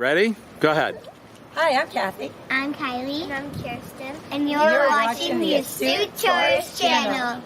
Ready? Go ahead. Hi, I'm Kathy. I'm Kylie. And I'm Kirsten. And you're watching the Astute Tourist Channel.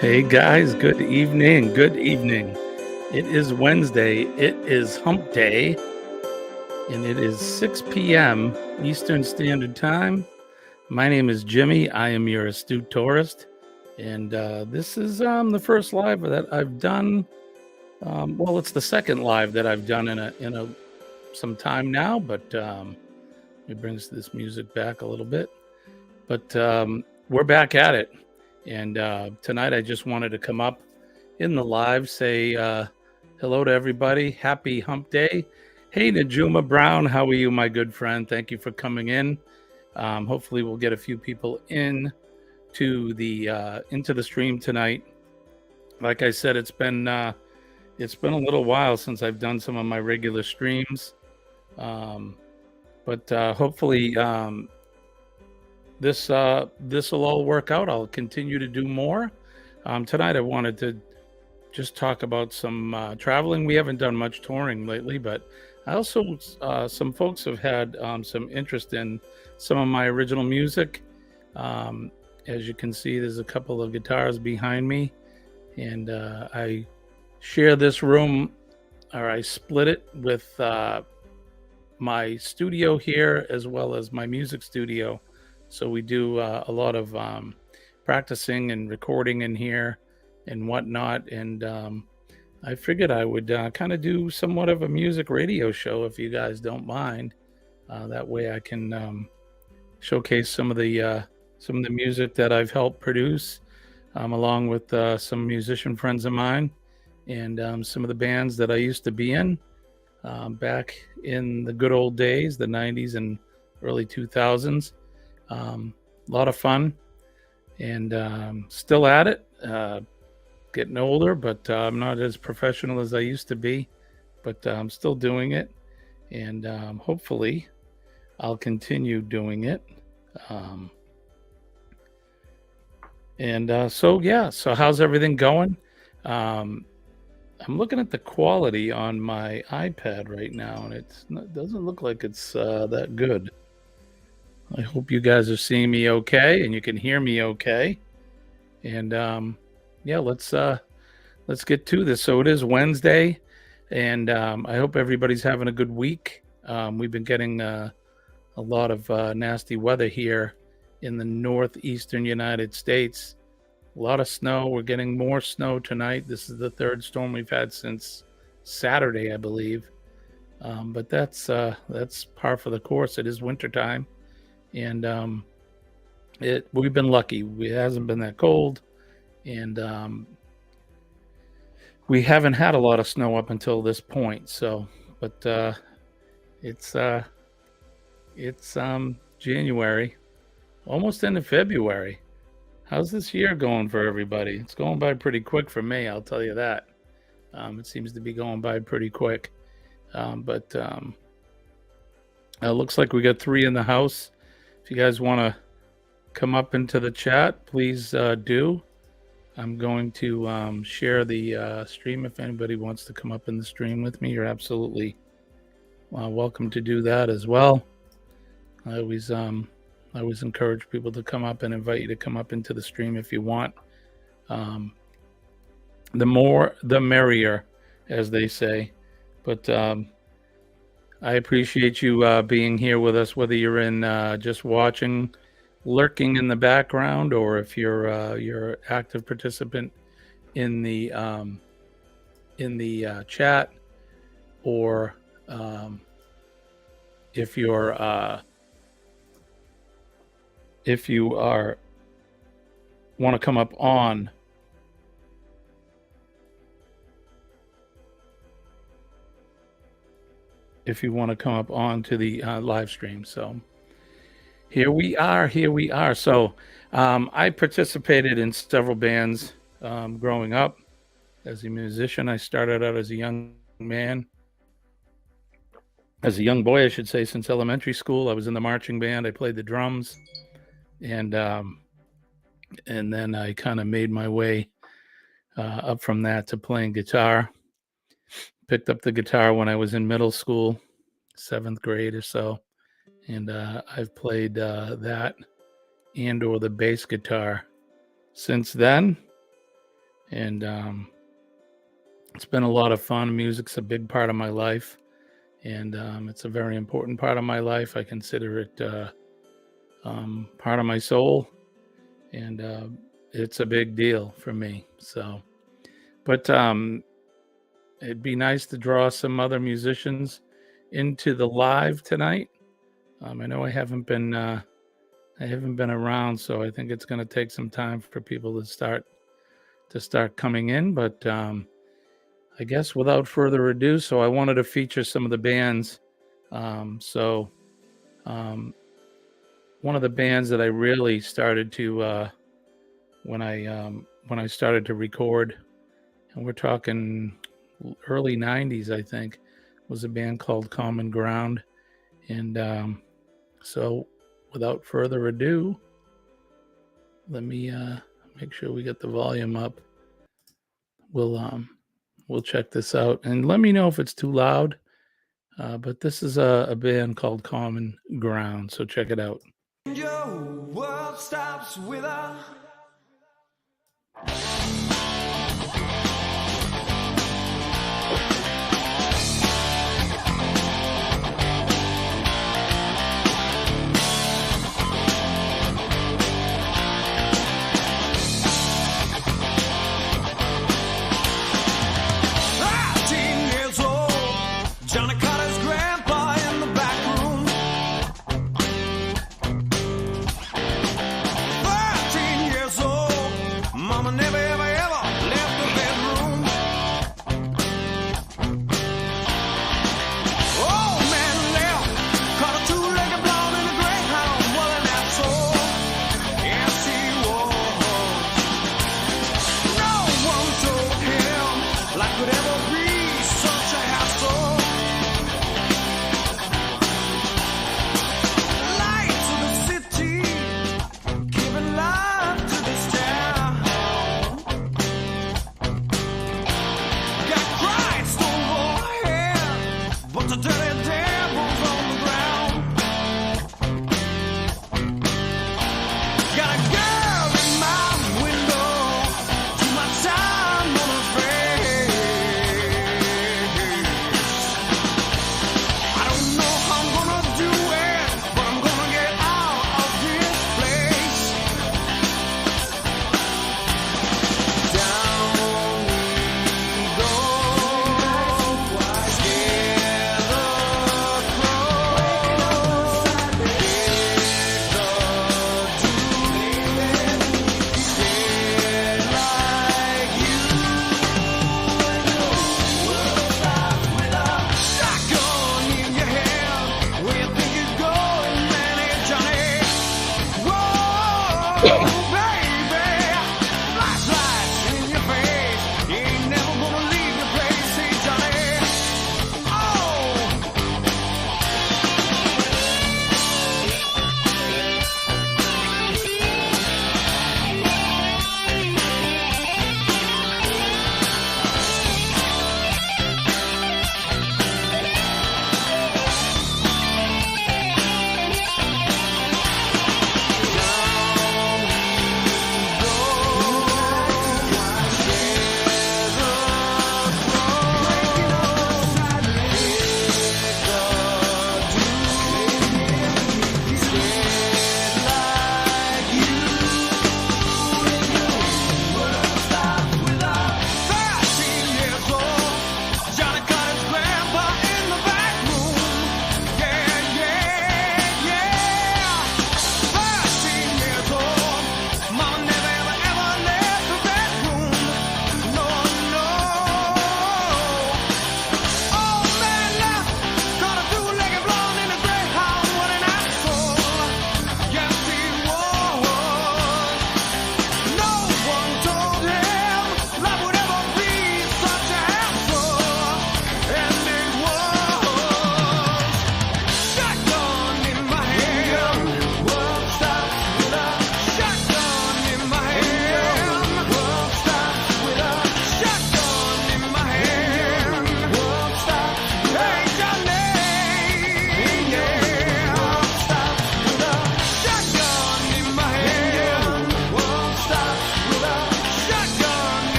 Hey guys, good evening. Good evening. It is Wednesday. It is Hump Day, and it is 6 p.m. Eastern Standard Time. My name is Jimmy. I am your astute tourist, and this is the first live that I've done. Well, it's the second live that I've done in some time now, but it brings this music back a little bit. But we're back at it. And tonight I just wanted to come up in the live, say hello to everybody. Happy Hump Day. Hey, Najuma Brown, how are you, my good friend? Thank you for coming in. Hopefully we'll get a few people into the stream tonight. Like I said, it's been a little while since I've done some of my regular streams. But hopefully this will all work out. I'll continue to do more. Tonight I wanted to just talk about some traveling. We haven't done much touring lately, but I also some folks have had some interest in some of my original music. As you can see, there's a couple of guitars behind me, and I share this room, or I split it with my studio here as well as my music studio. So we do a lot of practicing and recording in here and whatnot. And I figured I would kind of do somewhat of a music radio show, if you guys don't mind. That way I can showcase some of the music that I've helped produce, along with some musician friends of mine and some of the bands that I used to be in back in the good old days, the 90s and early 2000s. A lot of fun, and still at it, getting older, but I'm not as professional as I used to be, but I'm still doing it, and hopefully I'll continue doing it. So how's everything going? I'm looking at the quality on my iPad right now, and it doesn't look like it's that good. I hope you guys are seeing me okay and you can hear me okay. And let's get to this. So it is Wednesday, and I hope everybody's having a good week. We've been getting a lot of nasty weather here in the northeastern United States. A lot of snow. We're getting more snow tonight. This is the third storm we've had since Saturday, I believe. But that's par for the course. It is wintertime. And we've been lucky. It hasn't been that cold, and we haven't had a lot of snow up until this point. So, but it's January, almost into February. How's this year going for everybody? It's going by pretty quick for me, I'll tell you that. It seems to be going by pretty quick. But it looks like we got 3 in the house. If you guys want to come up into the chat, please do. I'm going to share the stream. If anybody wants to come up in the stream with me, you're absolutely welcome to do that as well. I always encourage people to come up and invite you to come up into the stream if you want. The more, the merrier, as they say. But I appreciate you being here with us, whether you're in just watching, lurking in the background, or if you're active participant in the chat, or if you are want to come up on to the live stream. So here we are. So I participated in several bands growing up as a musician. I started out as a young boy, I should say, since elementary school. I was in the marching band. I played the drums, and then I kind of made my way up from that to playing guitar. Picked up the guitar when I was in middle school, 7th grade or so, and I've played that and or the bass guitar since then. And it's been a lot of fun. Music's a big part of my life, and it's a very important part of my life. I consider it part of my soul, and it's a big deal for me. So, but it'd be nice to draw some other musicians into the live tonight. I know I haven't been around, so I think it's going to take some time for people to start coming in. But I guess without further ado, so I wanted to feature some of the bands. One of the bands that I really started to when I started to record, and we're talking early 90s, I think, was a band called Common Ground. And so without further ado, let me make sure we get the volume up. We'll check this out, and let me know if it's too loud. But this is a band called Common Ground, so check it out. Your world stops with a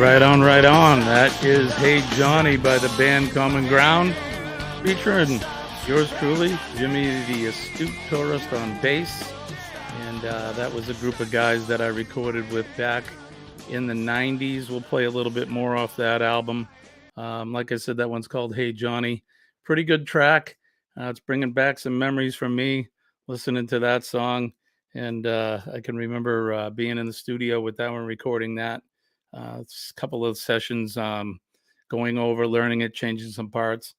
Right on, right on. That is Hey Johnny by the band Common Ground, featuring yours truly, Jimmy the Astute Tourist on bass. And that was a group of guys that I recorded with back in the 90s. We'll play a little bit more off that album. Like I said, that one's called Hey Johnny. Pretty good track. It's bringing back some memories from me listening to that song. And I can remember being in the studio with that one, recording that. It's a couple of sessions, going over, learning it, changing some parts.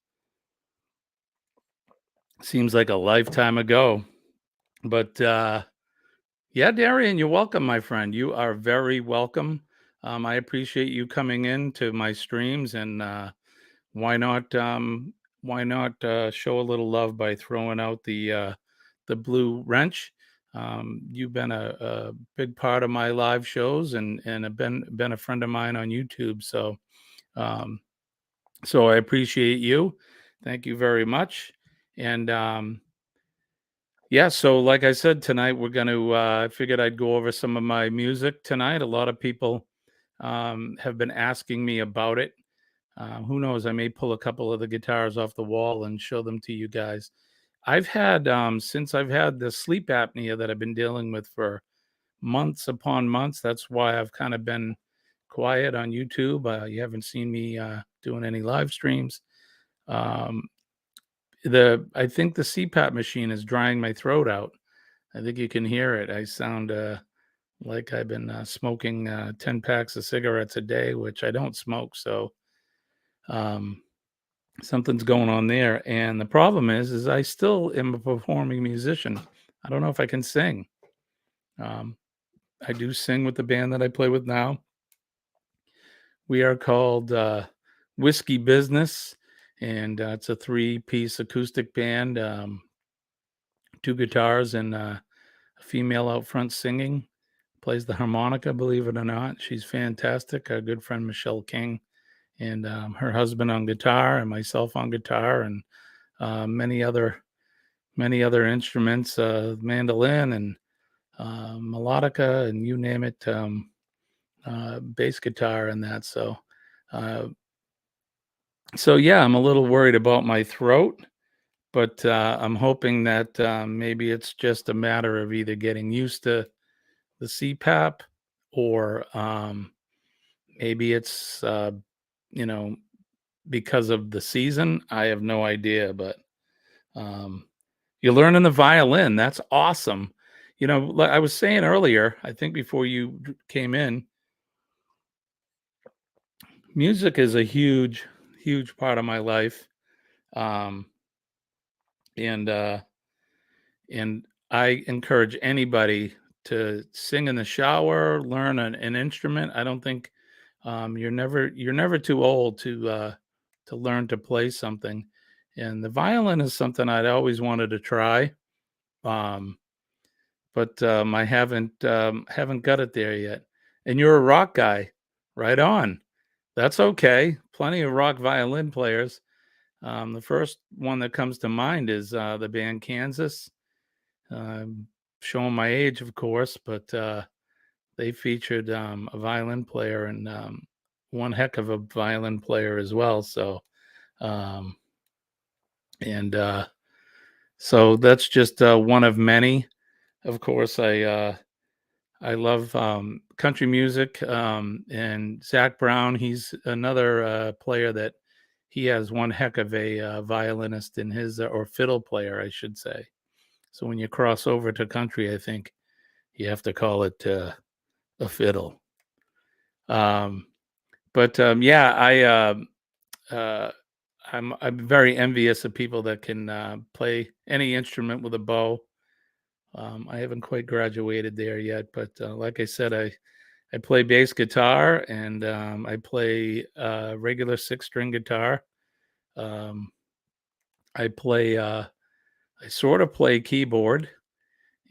Seems like a lifetime ago. But yeah, Darian, you're welcome, my friend. You are very welcome. I appreciate you coming in to my streams, and why not show a little love by throwing out the blue wrench. You've been a big part of my live shows, and have been a friend of mine on YouTube. Um, so I appreciate you. Thank you very much. And yeah, so like I said, tonight we're going to, I figured I'd go over some of my music tonight. A lot of people have been asking me about it. Who knows? I may pull a couple of the guitars off the wall and show them to you guys. I've had, since I've had the sleep apnea that I've been dealing with for months upon months, that's why I've kind of been quiet on YouTube. You haven't seen me doing any live streams. Um, I think the CPAP machine is drying my throat out. I think you can hear it. I sound like I've been smoking 10 packs of cigarettes a day, which I don't smoke. So um, something's going on there. And the problem is I still am a performing musician. I don't know if I can sing. I do sing with the band that I play with now. We are called Whiskey Business, and it's a 3-piece acoustic band, 2 guitars and a female out front singing. Plays the harmonica, believe it or not. She's fantastic. Our good friend Michelle King, and her husband on guitar, and myself on guitar, and many other instruments, mandolin and melodica, and you name it, bass guitar and that. Uh, so yeah, I'm a little worried about my throat, but I'm hoping that maybe it's just a matter of either getting used to the CPAP, or maybe it's you know, because of the season. I have no idea, but you're learning the violin. That's awesome. You know, like I was saying earlier, I think before you came in, music is a huge, huge part of my life. Um, and and I encourage anybody to sing in the shower, learn an instrument. I don't think you're never too old to learn to play something. And the violin is something I'd always wanted to try, um, but I haven't got it there yet. And you're a rock guy, right on. That's okay. Plenty of rock violin players. The first one that comes to mind is the band Kansas. Showing my age, of course, but they featured a violin player, and one heck of a violin player as well. So, um, and so that's just one of many. Of course, I love country music, and Zach Brown. He's another player that he has one heck of a violinist in his, or fiddle player, I should say. So when you cross over to country, I think you have to call it a fiddle. But yeah, uh, I'm very envious of people that can play any instrument with a bow. I haven't quite graduated there yet, but like I said, I play bass guitar, and I play regular 6-string guitar. Um, I play I sort of play keyboard,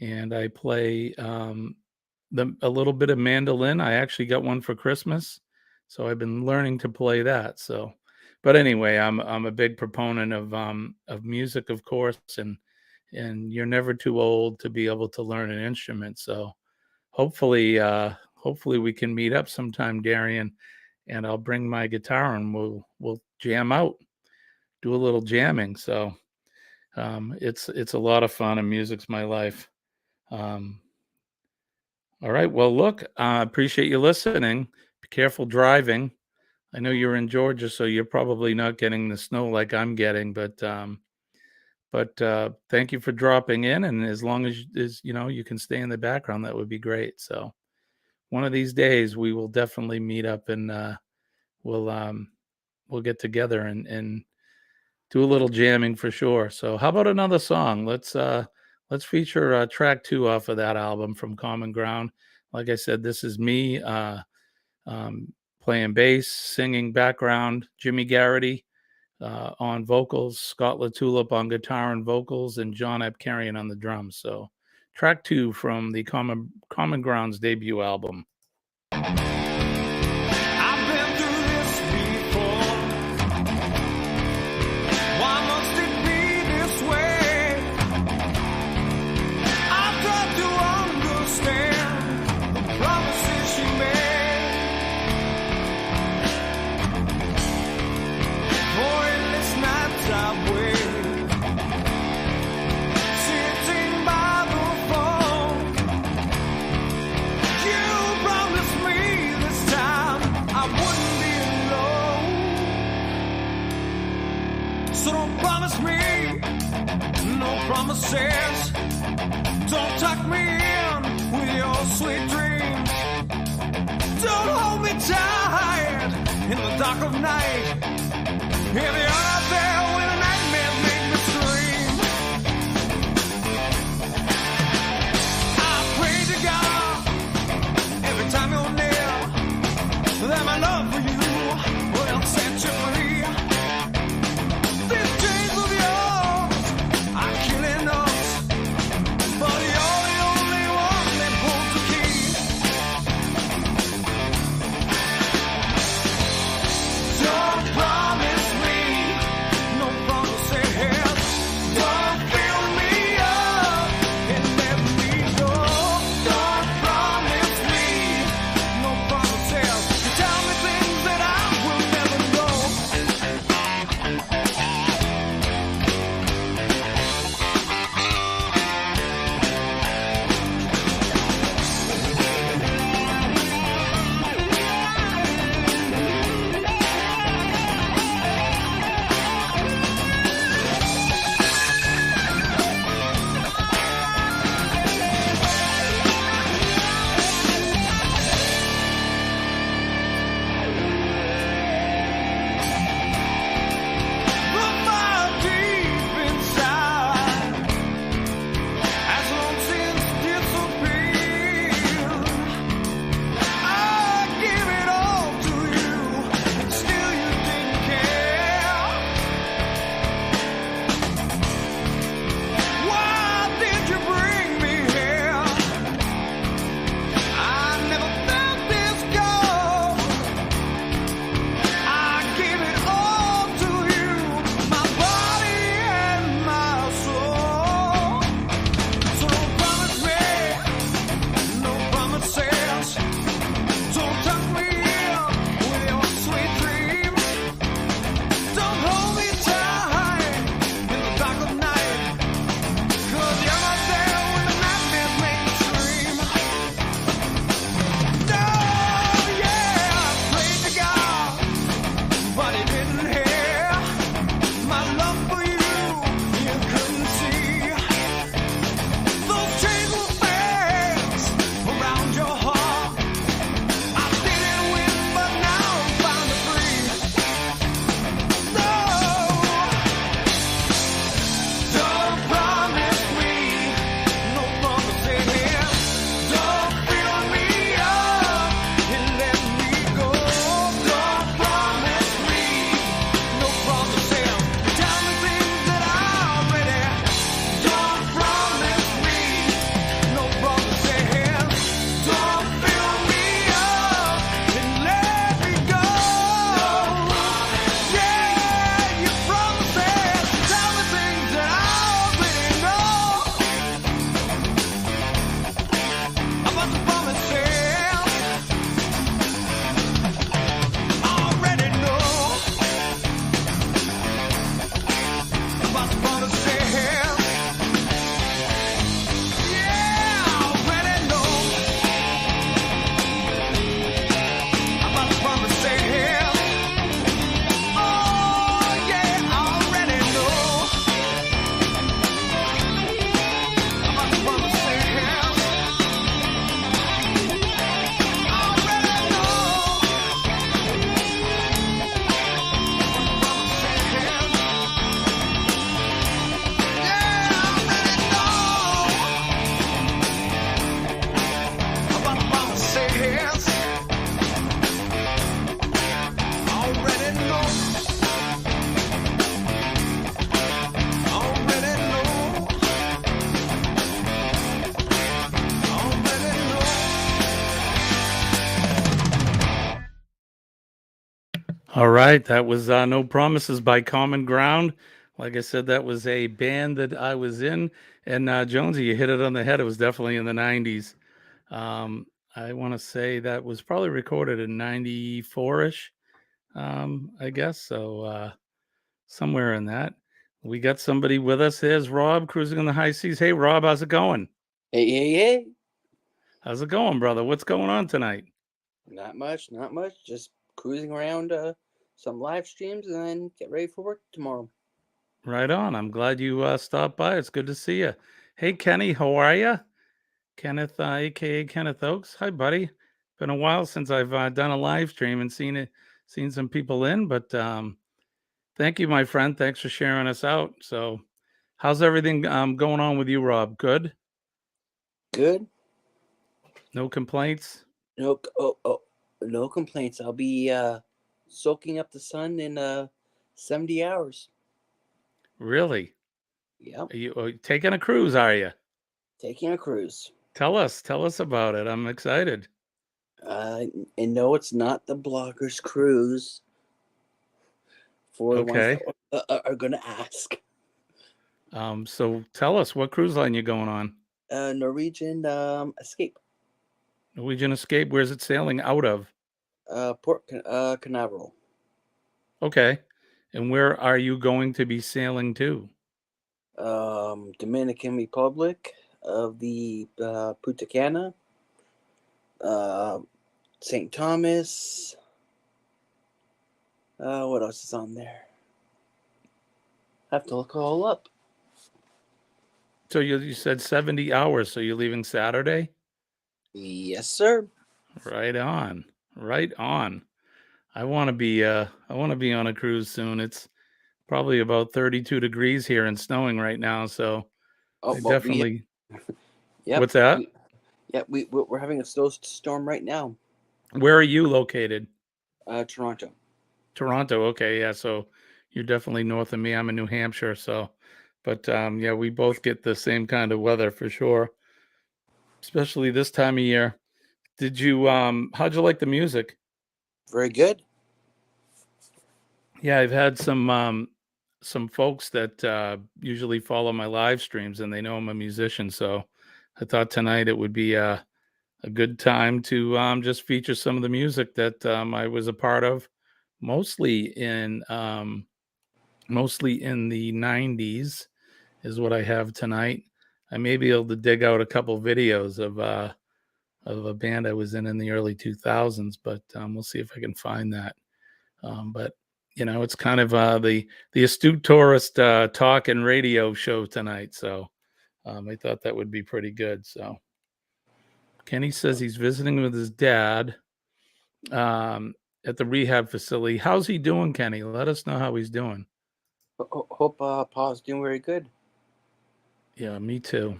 and I play a little bit of mandolin. I actually got one for Christmas, so I've been learning to play that. So, but anyway, I'm a big proponent of music, of course, and you're never too old to be able to learn an instrument. So hopefully we can meet up sometime, Darian. and I'll bring my guitar and we'll jam out, do a little jamming. So it's a lot of fun, and music's my life. Um, all right. Well, look, I appreciate you listening. Be careful driving. I know you're in Georgia, so you're probably not getting the snow like I'm getting, but thank you for dropping in. And as long as you know you can stay in the background, that would be great. So one of these days we will definitely meet up, and we'll we'll get together and do a little jamming for sure. So how about another song? Let's feature track 2 off of that album from Common Ground. Like I said, this is me playing bass, singing background, Jimmy Garrity on vocals, Scott LaTulip on guitar and vocals, and John Epkarian on the drums. So track 2 from the Common Ground's debut album. I've been through this before. Why must it be this way? I've tried to understand the promises she made. For endless nights I've waited, sitting by the phone. You promised me this time I wouldn't be alone. So don't promise me no promises. Don't tuck me in with your sweet dreams. Don't hold me tight in the dark of night. If you're out there when the nightmares make me scream, I pray to God every time you're near that my love for you will set you free. These chains of yours are killing us, but you're the only one that holds the key. Don't promise me All right, that was No Promises by Common Ground. Like I said, that was a band that I was in. And Jonesy, you hit it on the head. It was definitely in the 90s. Um, I want to say that was probably recorded in 94 ish, I guess. So somewhere in that. We got somebody with us. There's Rob cruising on the high seas. Hey, Rob, how's it going? Hey, hey, hey. How's it going, brother? What's going on tonight? Not much, not much. Just cruising around some live streams and then get ready for work tomorrow. Right on. I'm glad you stopped by. It's good to see you. Hey, Kenny, how are you? Kenneth, aka Kenneth Oakes. Hi, buddy. Been a while since I've done a live stream and seen some people in, but thank you, my friend. Thanks for sharing us out. So, how's everything going on with you, Rob? Good? Good. No complaints? No complaints. I'll be soaking up the sun in 70 hours. Really? Yep. Are you taking a cruise? Are you? Taking a cruise. Tell us about it. I'm excited. And no, it's not the bloggers cruise. For the ones Okay. that are gonna ask. So tell us, what cruise line you going on? Norwegian Escape. Norwegian Escape. Where's it sailing out of? Port Canaveral. Okay. And where are you going to be sailing to? Dominican Republic of the Punta Cana, St. Thomas. What else is on there? I have to look it all up. So you said 70 hours, so you're leaving Saturday? Yes, sir. Right on. Right on. I want to be on a cruise soon. It's probably about 32 degrees here and snowing right now, so Oh I well, definitely. yep. What's that? We're having a snowstorm right now. Where are you located? Toronto. Toronto. Okay, yeah, so you're definitely north of me. I'm in New Hampshire, so but yeah, we both get the same kind of weather for sure, especially this time of year. Did you how'd you like the music? Very good. Yeah, I've had some folks that usually follow my live streams and they know I'm a musician, so I thought tonight it would be a good time to just feature some of the music that I was a part of, mostly in the 90s is what I have tonight. I may be able to dig out a couple videos of a band I was in the early 2000s, but we'll see if I can find that. But it's kind of the astute tourist talk and radio show tonight, so I thought that would be pretty good. So Kenny says he's visiting with his dad at the rehab facility. How's he doing, Kenny? Let us know how he's doing. Hope Pa's doing very good. Yeah, me too.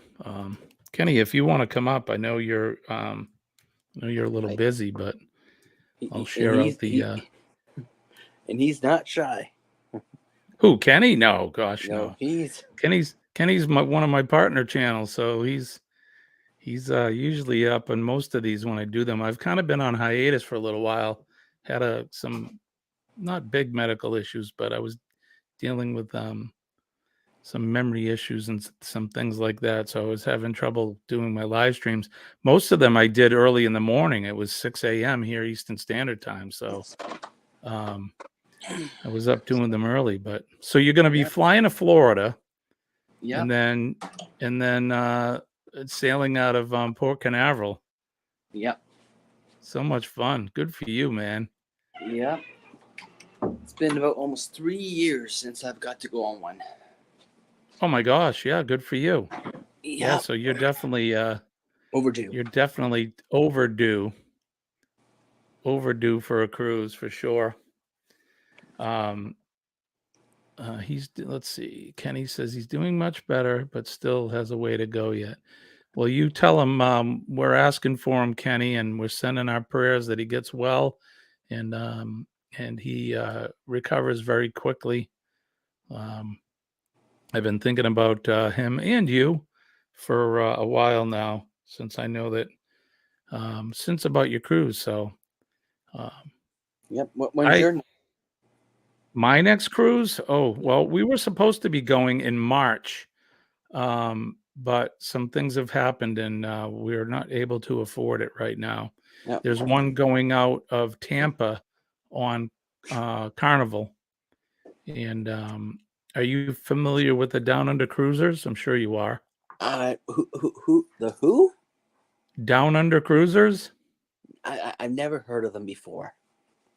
Kenny, if you want to come up, I know you're a little busy, but I'll share out the. And he's not shy. Who, Kenny? No, gosh, No, no. he's Kenny's one of my partner channels, so he's usually up on most of these when I do them. I've kind of been on hiatus for a little while. Had some not big medical issues, but I was dealing with some memory issues and some things like that. So I was having trouble doing my live streams. Most of them I did early in the morning. It was 6 a.m. here Eastern Standard Time. So I was up doing them early. But so you're going to be flying to Florida, yeah. and then sailing out of Port Canaveral. Yep. So much fun. Good for you, man. Yeah. It's been about almost 3 years since I've got to go on one. Oh my gosh, yeah, good for you. Yep. Yeah, so you're definitely overdue. You're definitely overdue for a cruise for sure. Let's see. Kenny says he's doing much better, but still has a way to go yet. Well, you tell him we're asking for him, Kenny, and we're sending our prayers that he gets well and he recovers very quickly. I've been thinking about him and you for a while now, since I know that since about your cruise. So, yep. When's your? My next cruise? Oh, well, we were supposed to be going in March, but some things have happened and we're not able to afford it right now. Yep. There's one going out of Tampa on Carnival. And are you familiar with the Down Under Cruisers? I'm sure you are. Who? Down Under Cruisers? I've never heard of them before.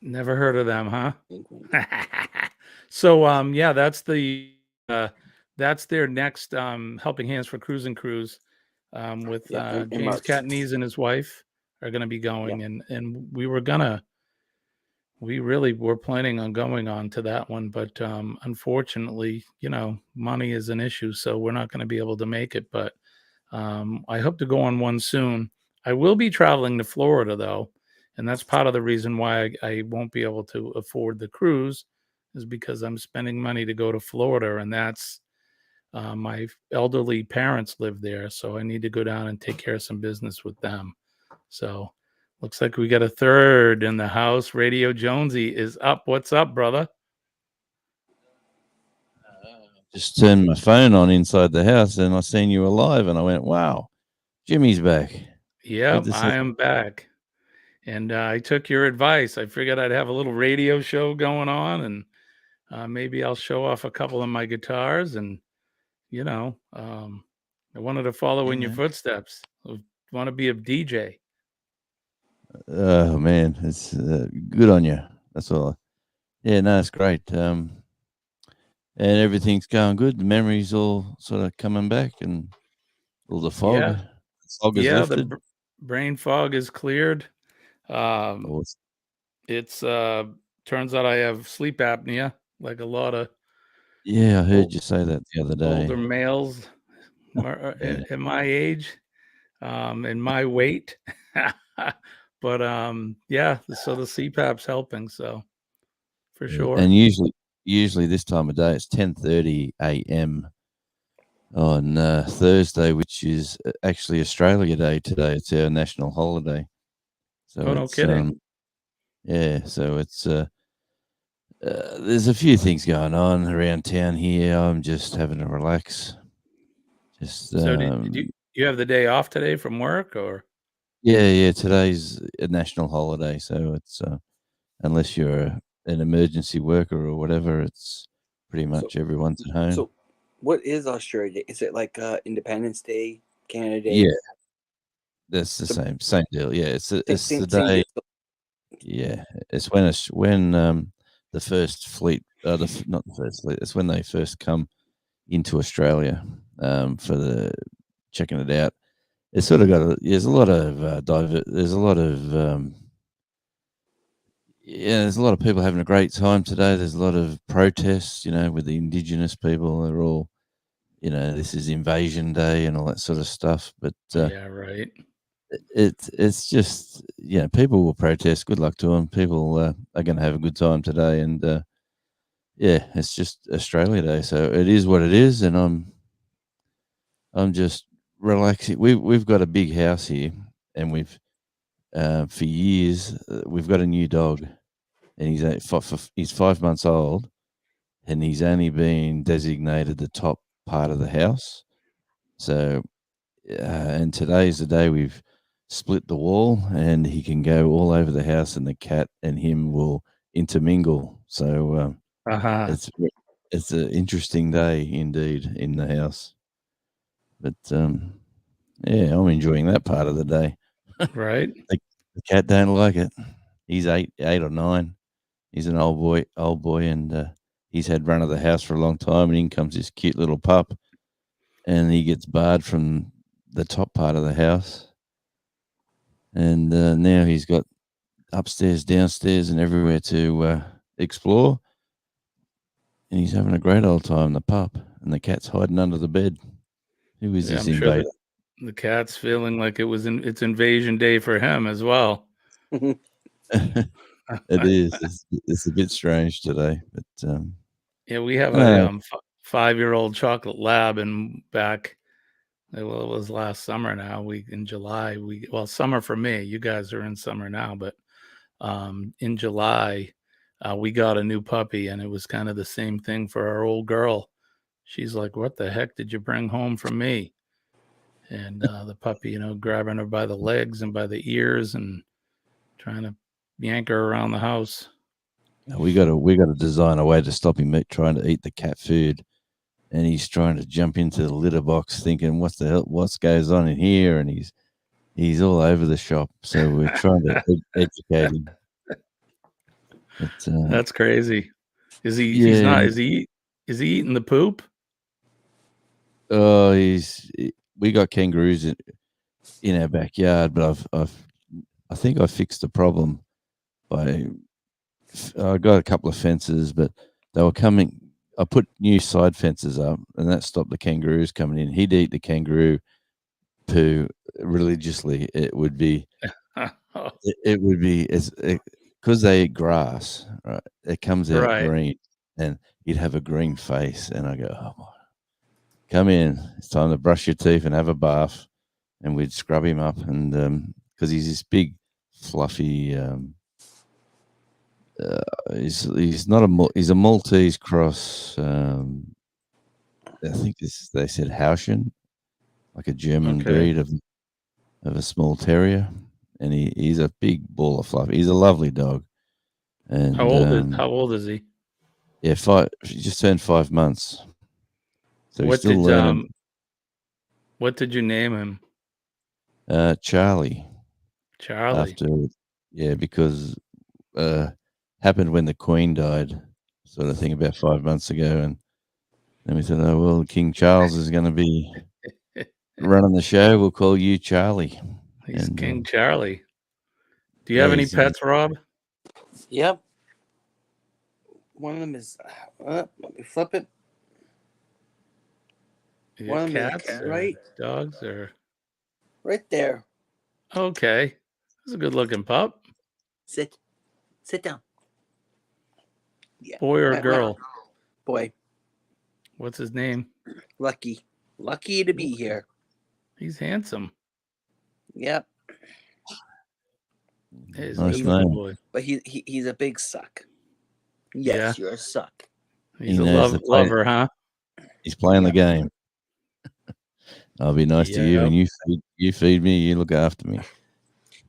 Never heard of them, huh? Wink, wink. So yeah, uh that's their next Helping Hands for Cruising Cruise with Yep, in James March. Catanese and his wife are going to be going, Yep. and we really were planning on going on to that one, but unfortunately, money is an issue, so we're not going to be able to make it. But I hope to go on one soon. I will be traveling to Florida though, and that's part of the reason why I won't be able to afford the cruise, is because I'm spending money to go to Florida, and that's my elderly parents live there, so I need to go down and take care of some business with them. So looks like we got a third in the house. Radio Jonesy is up. What's up, brother? Just turned my phone on inside the house and I seen you alive and I went, wow, Jimmy's back. Good Yep, to see I am back. And I took your advice. I figured I'd have a little radio show going on, and maybe I'll show off a couple of my guitars. And I wanted to follow in your Yeah. footsteps. I want to be a DJ. Oh, man, it's good on you. That's all. Yeah, no, it's great. And everything's going good. The memories all sort of coming back and all the fog. Yeah, The fog is yeah. The lifted. brain fog is cleared. Um, Awesome. it's turns out I have sleep apnea, like a lot of Yeah, I heard old, you say that the other older day. males Yeah. at my age, and my weight. But yeah, so the CPAP's helping, so for Yeah. sure. And usually this time of day, it's 10:30 a.m. on Thursday, which is actually Australia Day today. It's our national holiday. So Oh, no it's kidding. yeah, so it's there's a few things going on around town here. I'm just having to relax. Just So did you have the day off today from work, or? yeah, today's a national holiday, so it's unless you're an emergency worker or whatever, it's pretty So, much everyone's at home. so what is Australia Day? Is it like Independence Day, Canada Day? Yeah, that's the So, same deal. Yeah, it's the same day. deal. Yeah, it's when the first fleet, not the first fleet. It's when they first come into Australia for the checking it out. It's sort of there's a lot of there's a lot of there's a lot of people having a great time today. There's a lot of protests, with the Indigenous people. They're all, this is Invasion Day and all that sort of stuff. But Yeah, right. it's just, people will protest. Good luck to them. People are going to have a good time today, and yeah, it's just Australia Day, so it is what it is, and I'm just relaxing. We've got a big house here, and we've for years we've got a new dog, and he's 5 months old, and he's only been designated the top part of the house. So, and today's the day we've split the wall, and he can go all over the house, and the cat and him will intermingle. So Uh-huh. it's an interesting day indeed in the house. But yeah, I'm enjoying that part of the day. Right. The cat don't like it. He's eight or nine. He's an old boy, and he's had run of the house for a long time. And in comes this cute little pup, and he gets barred from the top part of the house. And now he's got upstairs, downstairs, and everywhere to explore. And he's having a great old time, the pup, and the cat's hiding under the bed. Who is Yeah, this I'm sure invader? the cat's feeling like it's Invasion Day for him as well. It is. It's a bit strange today, but Yeah, we have uh, a 5-year-old chocolate lab, and back, well, it was last summer now. In July, summer for me. You guys are in summer now, but in July, we got a new puppy, and it was kind of the same thing for our old girl. She's like, "What the heck did you bring home from me?" And the puppy, grabbing her by the legs and by the ears and trying to yank her around the house. We got to design a way to stop him trying to eat the cat food, and he's trying to jump into the litter box, thinking, "What the hell? What goes on in here?" And he's all over the shop. So we're trying to educate him. But That's crazy. Is he? He's yeah, not. Is he? Is he eating the poop? oh, we got kangaroos in our backyard, but I think I fixed the problem by I got a couple of fences, but they were coming. I put new side fences up, and that stopped the kangaroos coming in. He'd eat the kangaroo poo religiously. It would be as because they eat grass, right? It comes out Right. green, and he'd have a green face, and I go, "Oh my, come in! It's time to brush your teeth and have a bath." And we'd scrub him up, and because he's this big, fluffy. He's not he's a Maltese cross. I think they said Hauschen, like a German Okay. breed of a small terrier, and he's a big ball of fluff. He's a lovely dog, How and old is? How old is he? yeah, he just turned 5 months, so he's What still did learning. What did you name him? Charlie, Charlie. after because happened when the Queen died, sort of thing, about 5 months ago, and then we said, "Oh well, King Charles is going to be running the show. We'll call you Charlie." He's And King Charlie. Do you yeah, have any pets, Rob? Yep. One of them is. Let me flip it. Your One of them cats is or dogs or? right there. Okay, that's a good-looking pup. Sit down. Yeah. Boy or Right, girl? boy. What's his name? Lucky to be here. He's handsome. Yep. He's nice a good name. boy. But he's a big suck. Yeah. Yes, you're a suck. He's He a knows lover, huh? He's playing the game. I'll be nice to you, Yep. and you feed me. You look after me.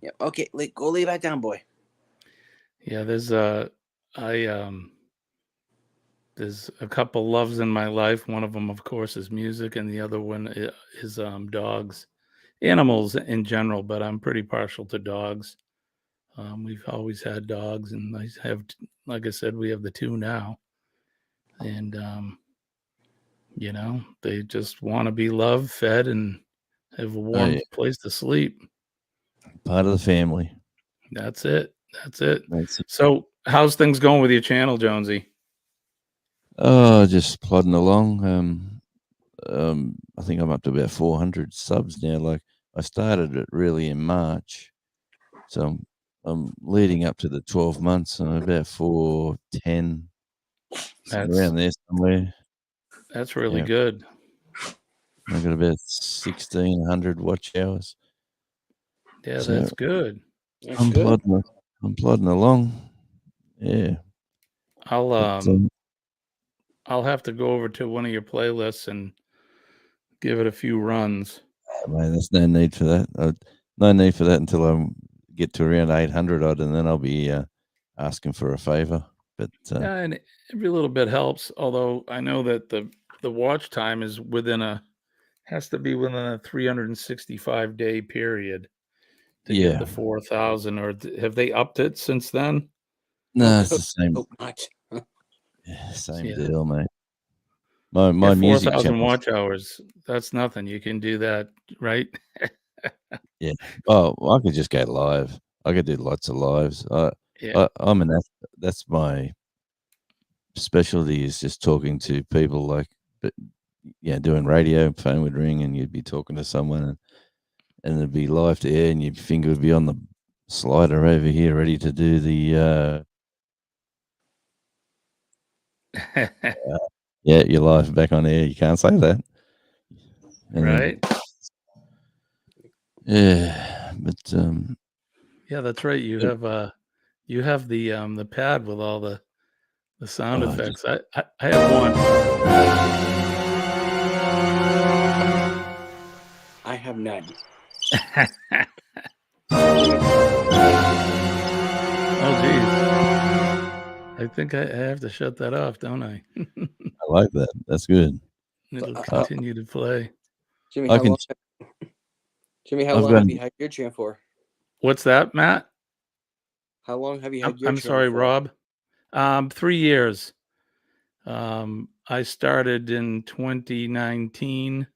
Yeah. Okay. Go lay back down, boy. Yeah, there's a couple loves in my life. One of them, of course, is music, and the other one is dogs, animals in general. But I'm pretty partial to dogs. We've always had dogs, and I have, like I said, we have the two now, and they just want to be loved, fed, and have a warm place to sleep. Part of the family. That's it. That's it. That's it. So, how's things going with your channel, Jonesy? Oh, just plodding along. I think I'm up to about 400 subs now. Like I started it really in March, so I'm leading up to the 12 months. I'm about 410, around there somewhere. That's really Yeah. good. I've got about 1,600 watch hours. Yeah, So that's good. I'm plodding along. Yeah. I'll have to go over to one of your playlists and give it a few runs. Man, there's no need for that. No need for that until I get to around 800 odd, and then I'll be asking for a favor. But Yeah, and every little bit helps. Although I know that the watch time is has to be within a 365-day period to get the 4,000. Or have they upped it since then? No, it's the same. Much. Yeah, same deal, mate. My music 4,000 channel. watch hours. That's nothing. You can do that, right? Yeah. Oh, I could just go live. I could do lots of lives. I'm that's my specialty, is just talking to people, like, but yeah, doing radio. Phone would ring, and you'd be talking to someone, and it'd be live to air, and your finger would be on the slider over here, ready to do the. Yeah, you're live back on air. You can't say that, right? Yeah, but yeah, that's right. You have You have the pad with all the sound Oh, effects. I have one. I have none. Oh geez. I think I have to shut that off, don't I? I like that. That's good. It'll Uh, continue to play. Jimmy, I how can. long? Jimmy, how I've long got. have you had your tram for? What's that, Matt? How long have you had your I'm tram sorry, for? Rob. 3 years. I started in 2019,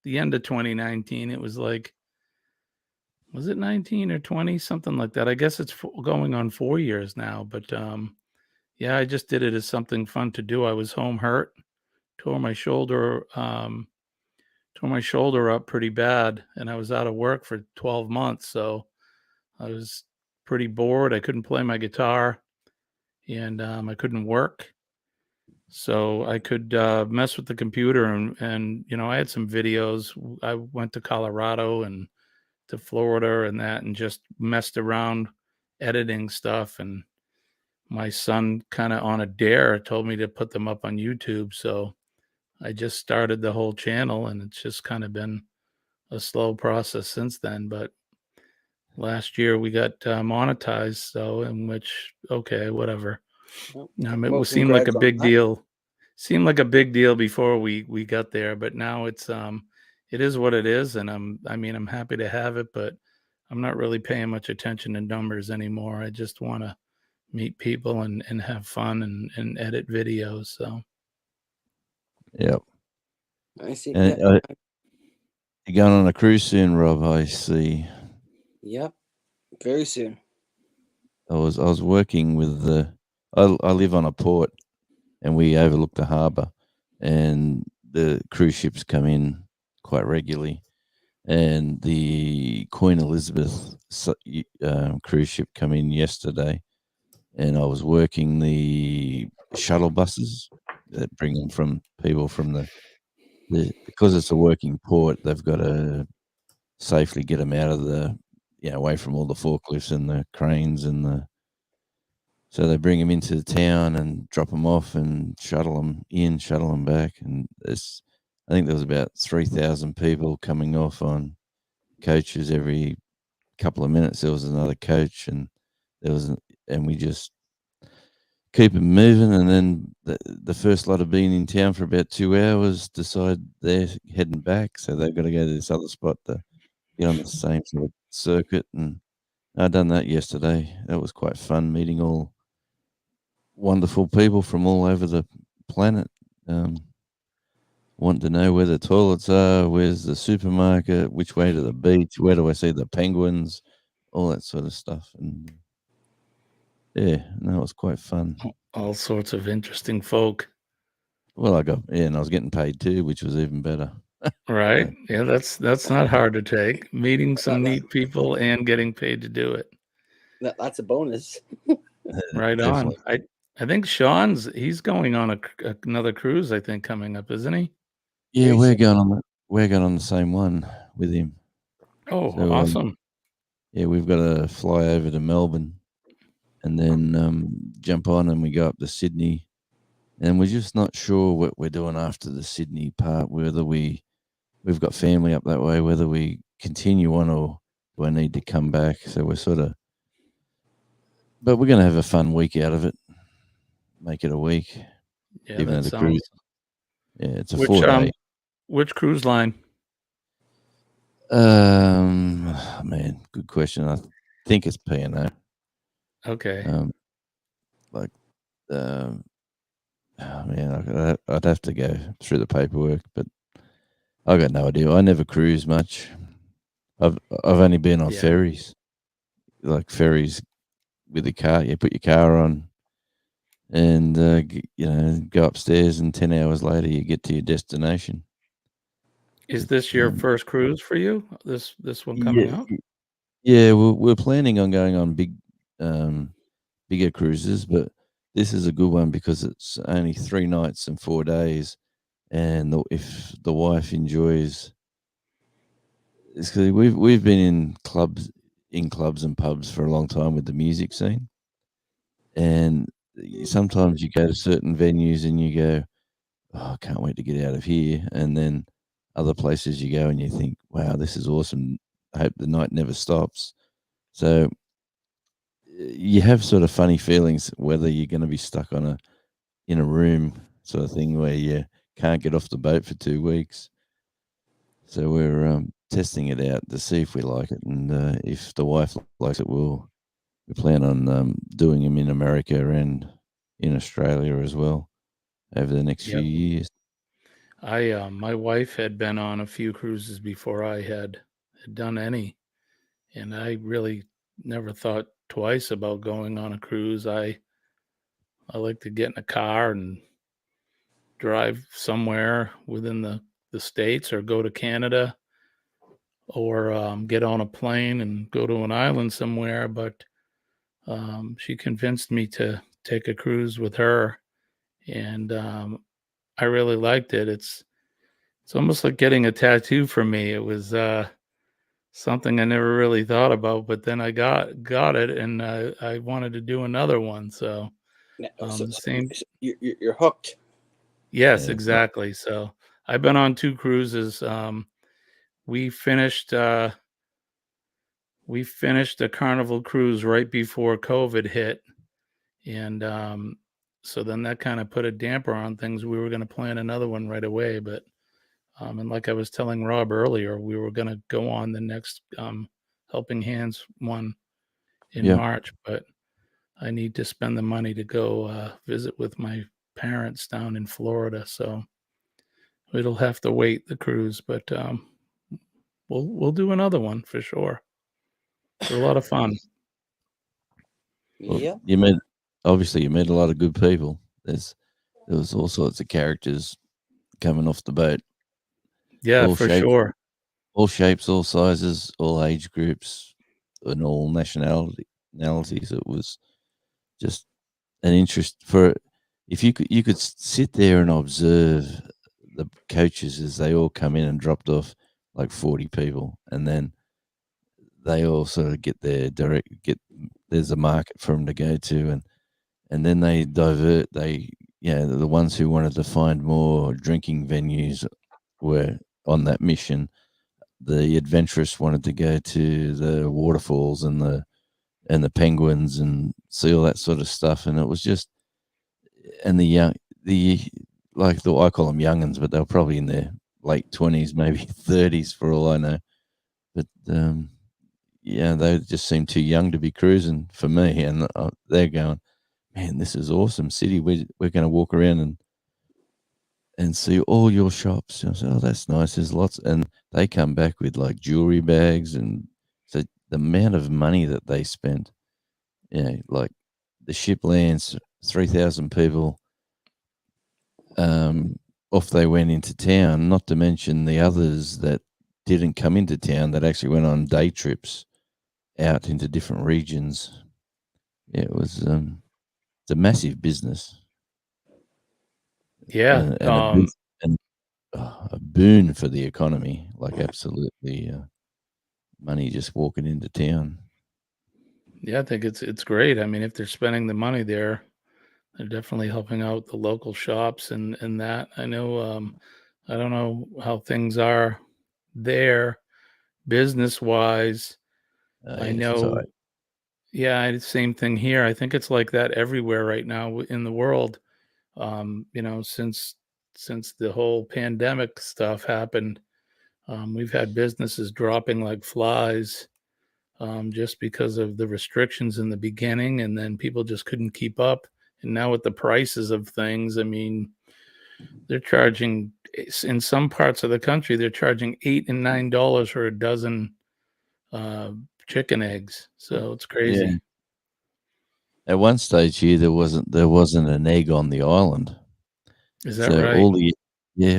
the end of 2019. It was like, was it 19 or 20, something like that? I guess it's going on 4 years now. But yeah, I just did it as something fun to do. I was home hurt, tore my shoulder, tore my shoulder up pretty bad, and I was out of work for 12 months. So I was pretty bored. I couldn't play my guitar, and I couldn't work. So I could mess with the computer, and I had some videos. I went to Colorado and to Florida and that, and just messed around editing stuff. And my son, kind of on a dare, told me to put them up on YouTube. So I just started the whole channel, and it's just kind of been a slow process since then. But last year we got monetized, so in which, okay, whatever. Well, It seemed like a congrats on big that. deal. Seemed like a big deal before we got there, but now it is what it is, and I'm happy to have it, but I'm not really paying much attention to numbers anymore. I just want to meet people and have fun and edit videos. So Yep. I see. And you're going on a cruise soon, Rob. I see. Yep. Very soon. I was working with the. I live on a port, and we overlook the harbour, and the cruise ships come in quite regularly. And the Queen Elizabeth cruise ship come in yesterday, and I was working the shuttle buses that bring them from people from the because it's a working port. They've got to safely get them out of the away from all the forklifts and the cranes and the. So they bring them into the town and drop them off and shuttle them in, shuttle them back, and I think there was about 3,000 people coming off on coaches every couple of minutes. There was another coach, and and we just keep them moving. And then the first lot have been in town for about 2 hours. Decide they're heading back, so they've got to go to this other spot to get on the same sort of circuit. And I done that yesterday. That was quite fun, meeting all wonderful people from all over the planet. Want to know where the toilets are, where's the supermarket, which way to the beach, where do I see the penguins, all that sort of stuff. And yeah, that was quite fun. all sorts of interesting folk. Well, and I was getting paid too, which was even better. Right? Yeah, that's not hard to take. Meeting some That- neat people and getting paid to do it. That's a bonus. Right on. Definitely. I think he's going on another cruise, I think, coming up, isn't he? Yeah, Very we're soon. going on the same one with him. Oh, So awesome. yeah, we've got to fly over to Melbourne and then jump on, and we go up to Sydney. And we're just not sure what we're doing after the Sydney part, whether we've got family up that way, whether we continue on or do I need to come back. So but we're going to have a fun week out of it. Make it a week, Yeah, even though that the sounds. cruise. Yeah, it's a 4-day. Which cruise line? Man, good question. I think it's P&O. Okay. Like, um, oh man, I'd have to go through the paperwork, but I got no idea. I never cruise much. I've only been on Yeah. ferries, like ferries with the car. You put your car on, and go upstairs, and 10 hours later you get to your destination. Is this your first cruise for you? This one coming Yeah, up? yeah. We're planning on going on bigger cruises, but this is a good one because it's only 3 nights and 4 days, and if the wife enjoys, it's 'cause we've been in clubs and pubs for a long time with the music scene, And sometimes you go to certain venues and you go, "Oh, I can't wait to get out of here." And then other places you go and you think, "Wow, this is awesome. I hope the night never stops." So you have sort of funny feelings whether you're going to be stuck on a in a room sort of thing where you can't get off the boat for 2 weeks. So we're testing it out to see if we like it, and if the wife likes it, we plan on doing them in America and in Australia as well over the next few Yep. years. My wife had been on a few cruises before I had done any, and I really never thought twice about going on a cruise. I like to get in a car and drive somewhere within the states, or go to Canada, or get on a plane and go to an island somewhere. But she convinced me to take a cruise with her, and I really liked it. It's almost like getting a tattoo for me. It was something I never really thought about, but then I got it, and I wanted to do another one. So So, the so, same, so you're hooked. yes, Yeah, right. exactly. So I've been on two cruises. We finished uh, we finished the Carnival cruise right before COVID hit, and so then that kind of put a damper on things. We were going to plan another one right away, but and like I was telling Rob earlier, we were going to go on the next Helping Hands one in Yeah. March, but I need to spend the money to go visit with my parents down in Florida, so it'll have to wait, the cruise. But we'll do another one for sure. They're a lot of fun. Well, Yeah. you met a lot of good people. There was all sorts of characters coming off the boat, Yeah, all for shapes, sure. all shapes, all sizes, all age groups, and all nationalities. It was just an interest for if you could sit there and observe the coaches as they all come in and dropped off like 40 people, and then they all sort of get their direct get there's a market for them to go to, and then they divert. They yeah, the ones who wanted to find more drinking venues were on that mission. The adventurous wanted to go to the waterfalls and the penguins and see all that sort of stuff, and it was just and the like the I call them younguns, but they were probably in their late 20s, maybe 30s for all I know. But yeah, they just seem too young to be cruising for me, and they're going, man, this is awesome city. We're going to walk around and see all your shops. And I said, oh, that's nice. There's lots, and they come back with like jewelry bags, and so the amount of money that they spent, like the ship lands, 3,000 people, um, off they went into town. Not to mention the others that didn't come into town that actually went on day trips out into different regions. Yeah, it was it's a massive business Yeah. and and a boon for the economy. Like absolutely, money just walking into town. Yeah, I think it's great. I mean, if they're spending the money there, they're definitely helping out the local shops and that. I know I don't know how things are there business wise. I Yeah, it's tight. know, yeah, same thing here. I think it's like that everywhere right now in the world. Since the whole pandemic stuff happened, we've had businesses dropping like flies, just because of the restrictions in the beginning, and then people just couldn't keep up. And now with the prices of things, I mean, they're charging in some parts of the country, they're charging $8 and $9 for a dozen uh, chicken eggs. So it's Yeah. crazy. At one stage here, there wasn't an egg on the island, Is that so right?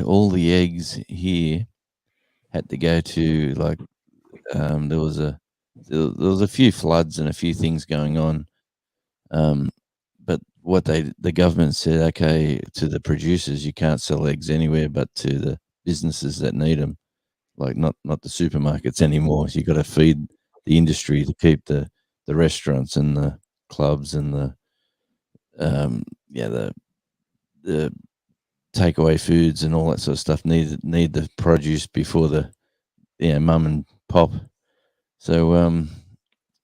all the eggs here had to go to like there was there was a few floods and a few things going on. Um, but what the government said, okay, to the producers, you can't sell eggs anywhere, but to the businesses that need them, like not the supermarkets anymore. So you got to feed the industry to keep the restaurants and the clubs and the yeah, the takeaway foods and all that sort of stuff need the produce before the mum and pop. So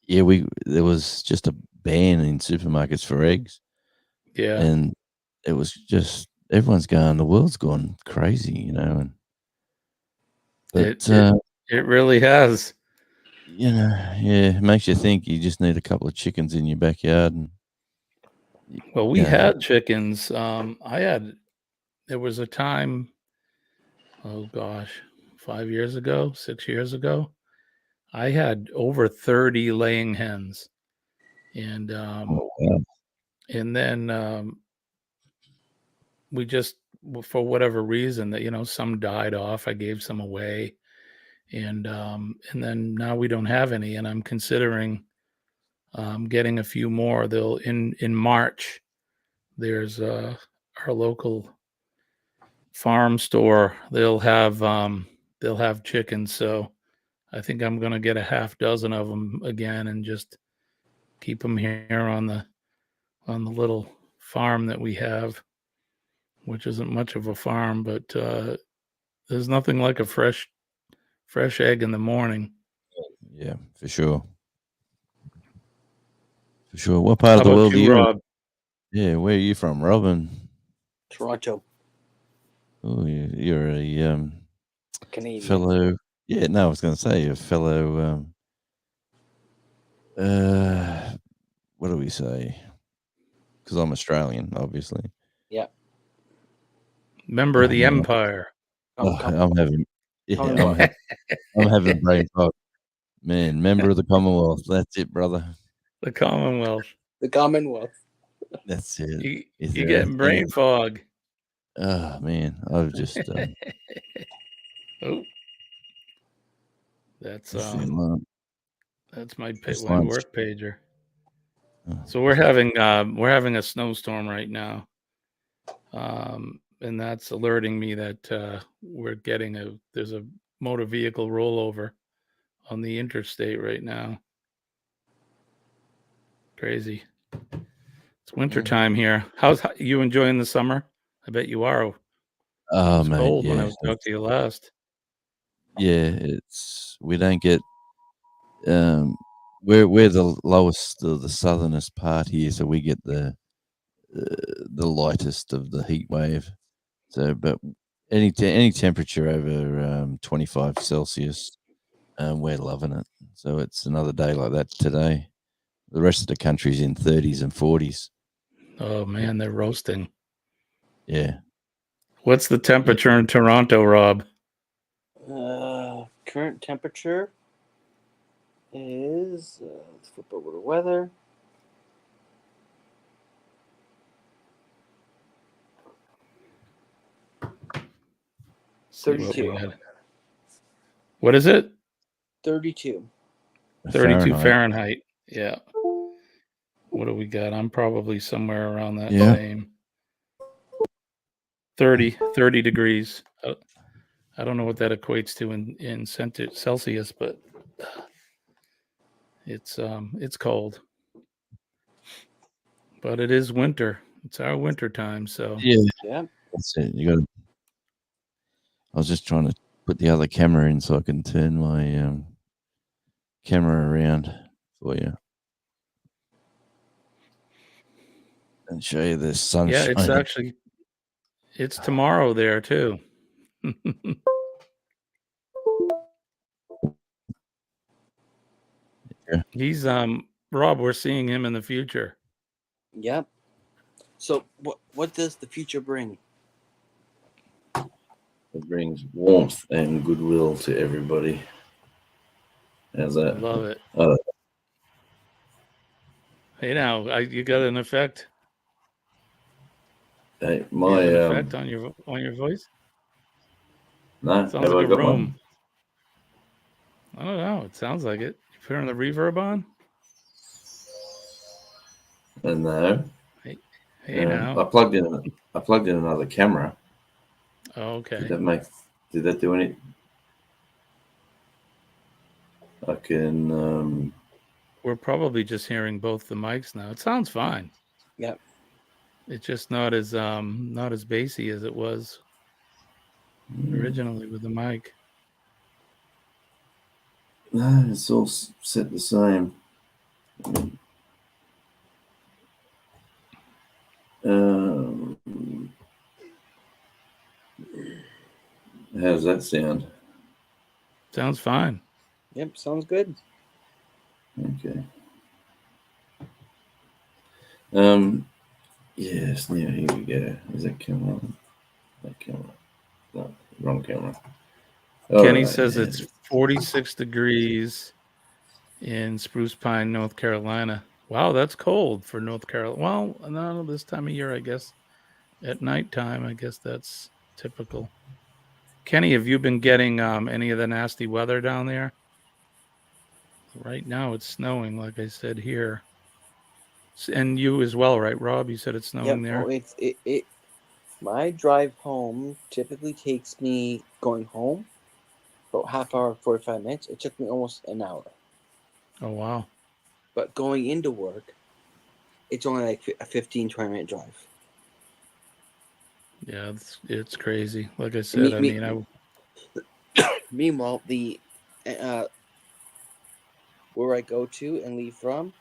yeah, there was just a ban in supermarkets for eggs, Yeah, and it was just everyone's going, the world's gone crazy, And it but it it really has. yeah, it makes you think you just need a couple of chickens in your backyard, and Well, we yeah, had chickens. There was a time, oh gosh, 5 years ago, 6 years ago, I had over 30 laying hens. And oh, wow. and then we just, for whatever reason, that some died off. I gave some away, and then now we don't have any. And I'm considering getting a few more. They'll in March. There's our local farm store. They'll have chickens. So I think I'm gonna get a half dozen of them again and just keep them here on the little farm that we have, which isn't much of a farm, but there's nothing like a fresh egg in the morning. Yeah, for sure. For sure. What part How of the about world are you, you? Rob? Yeah, where are you from, Robin? Toronto, Oh, you're a Canadian. fellow. Yeah, no, I was going to say a fellow. Uh, what do we say? Because I'm Australian, obviously. Yeah. Member of Oh the man, Empire, I'm having. Yeah, Commonwealth. I'm having brain fog. Man, member of the Commonwealth. That's it, brother. the Commonwealth. The Commonwealth. That's it. You Is you there getting anything? brain fog? Oh man, I've just Oh, that's this is lunch. that's my This my lunch. work pager. Oh, So we're having a snowstorm right now, and that's alerting me that we're getting there's a motor vehicle rollover on the interstate right now. Crazy. It's winter time here. How's you enjoying the summer? I bet you are. It oh was mate, cold when I yeah, talked to you last. it's we don't get um we're the lowest, the southernest part here, so we get the lightest of the heat wave. So, but any temperature over 25 Celsius, we're loving it. So it's another day like that today. The rest of the country's in 30s and 40s. Oh man, they're roasting. Yeah, What's the yeah. temperature in Toronto, Rob? Current temperature is. Let's flip over to weather. See what we 32. got. What is it? 32. 32 Fahrenheit. Fahrenheit. Yeah. What do we got? I'm probably somewhere around that Yeah. same 30 degrees. I don't know what that equates to in Celsius, but it's cold. But it is winter. It's our winter time, so Yeah, Yeah. that's it. You got to. I was just trying to put the other camera in so I can turn my camera around for you and show you the yeah, sunshine. it's tomorrow there too. Yeah. He's Rob, we're seeing him in the future. Yep. So what does the future bring? It brings warmth and goodwill to everybody. How's I that? love it. Uh, Hey now, you got an effect? hey, You have an my effect on your voice? no, Sounds have like I a got room. one? I don't know. It sounds like it. You put on the reverb on? No. Hey now. I plugged in another camera. Oh, okay. Did that do any? I can We're probably just hearing both the mics now. It sounds fine. Yep. It's just not as bassy as it was originally with the mic. No, it's all set the same. Um, how's that sound? Sounds fine. Yep, sounds good. Okay. Yes, now here we go. Is that camera on? That camera. No, wrong camera. Kenny Right, says now. it's 46 degrees in Spruce Pine, North Carolina. Wow, that's cold for North Carolina. Well, no, this time of year, I guess. At nighttime, I guess that's typical. Kenny, have you been getting any of the nasty weather down there? Right now, it's snowing, like I said here. And you as well, right, Rob? You said it's snowing Yep. there. Oh, it. My drive home typically takes me going home about half hour, 45 minutes. It took me almost an hour. Oh, wow. But going into work, it's only like a 15, 20-minute drive. Yeah, it's crazy. Like I said, Meanwhile, the where I go to and leave from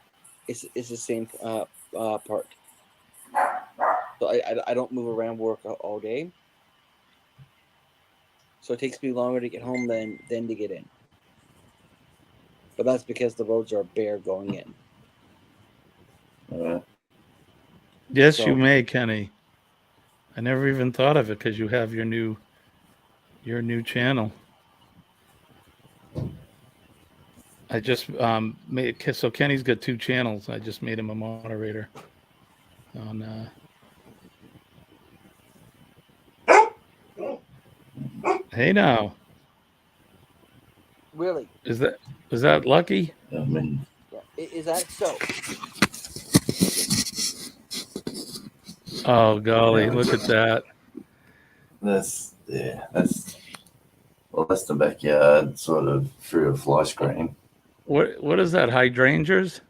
is the same part. So I don't move around work all day. So it takes me longer to get home than to get in. But that's because the roads are bare going in. yes, you So may, Kenny. I never even thought of it because you have your new channel. I just made so Kenny's got two channels. I just made him a moderator on. Hey now, really, is that Lucky? I mean, yeah, is that so? Oh golly, yeah, look at that! that's that's the backyard sort of through a fly screen. What is that? Hydrangeas?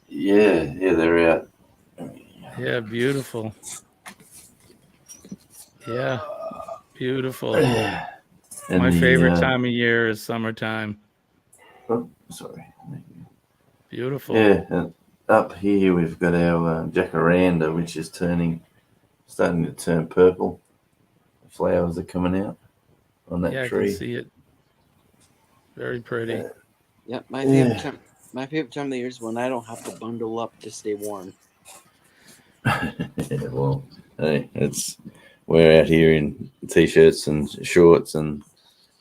Yeah, they're out. Yeah, beautiful. Yeah, beautiful. Yeah, and My the favorite time of year is summertime. oh, sorry. Beautiful. Yeah, and up here we've got our jacaranda, which is starting to turn purple. The flowers are coming out on that Yeah, I can tree. see it. Very pretty. Yeah, my Yeah. favorite time. My favorite time of the year is when I don't have to bundle up to stay warm. Yeah, well, hey, we're out here in t-shirts and shorts and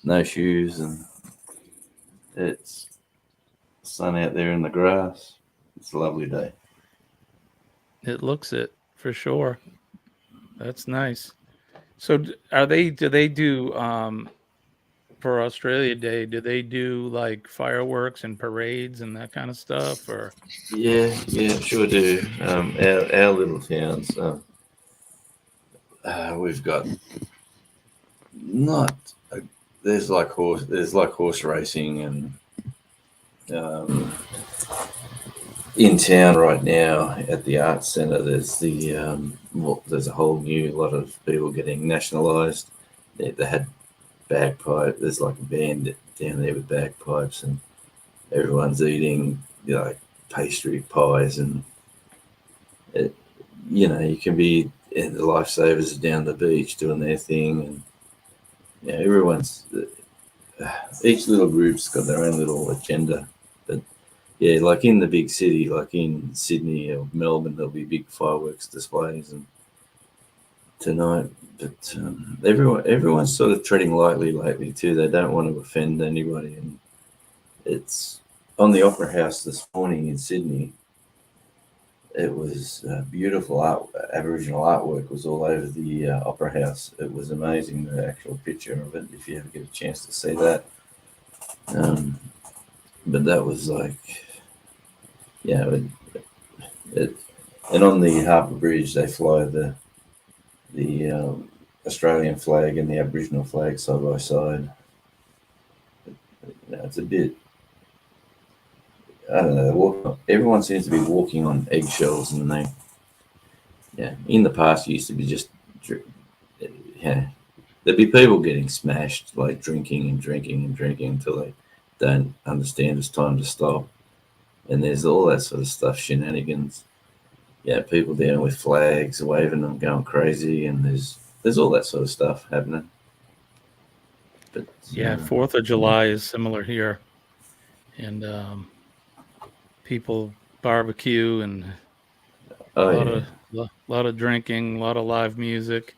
no shoes, and it's sun out there in the grass. It's a lovely day. It looks it for sure. That's nice. So do they do for Australia Day, do they do like fireworks and parades and that kind of stuff or Yeah, sure do. Our little towns, we've got not. There's like horse racing and in town right now at the arts centre. There's a whole new lot of people getting nationalised. They had bagpipe. There's like a band down there with bagpipes, and everyone's eating like pastry pies, and it, you can be and the lifesavers are down the beach doing their thing, and everyone's each little group's got their own little agenda. But yeah, like in the big city, like in Sydney or Melbourne, there'll be big fireworks displays and tonight. But everyone's sort of treading lightly lately too. They don't want to offend anybody, and it's on the Opera House this morning in Sydney. It was beautiful Aboriginal artwork was all over the Opera House. It was amazing, the actual picture of it, if you ever get a chance to see that. But that was like, and on the Harbour Bridge, they fly the Australian flag and the Aboriginal flag side by side. It's a bit, I don't know, everyone seems to be walking on eggshells, and Yeah, in the past, it used to be just, yeah, there'd be people getting smashed, like drinking and drinking and drinking until they don't understand it's time to stop. And there's all that sort of stuff, shenanigans. Yeah, people down with flags, waving them, going crazy, and there's all that sort of stuff happening. But Yeah, 4th of July is similar here, and people barbecue and oh a yeah, lot of drinking, a lot of live music,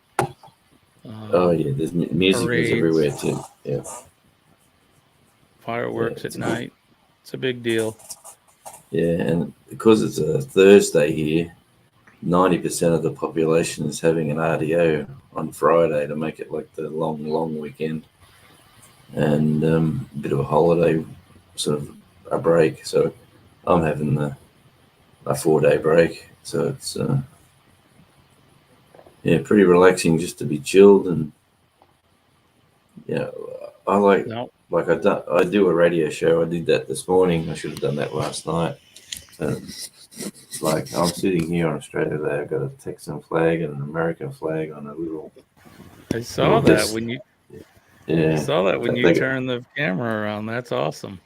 oh um, yeah, there's music is parades, everywhere too. Yeah, yeah, fireworks at night. It's a big deal. yeah, and because it's a Thursday here, 90% of the population is having an RDO on Friday to make it like the long weekend and a bit of a holiday, sort of a break. So I'm having a 4 day break. So it's yeah, pretty relaxing just to be chilled. And yeah, I No, I do a radio show. I did that this morning. I should have done that last night. So it's like I'm sitting here on Australia Day. I've got a Texan flag and an American flag on a I little saw that disc. when you I Yeah, saw that when you they got, turned the camera around. That's awesome.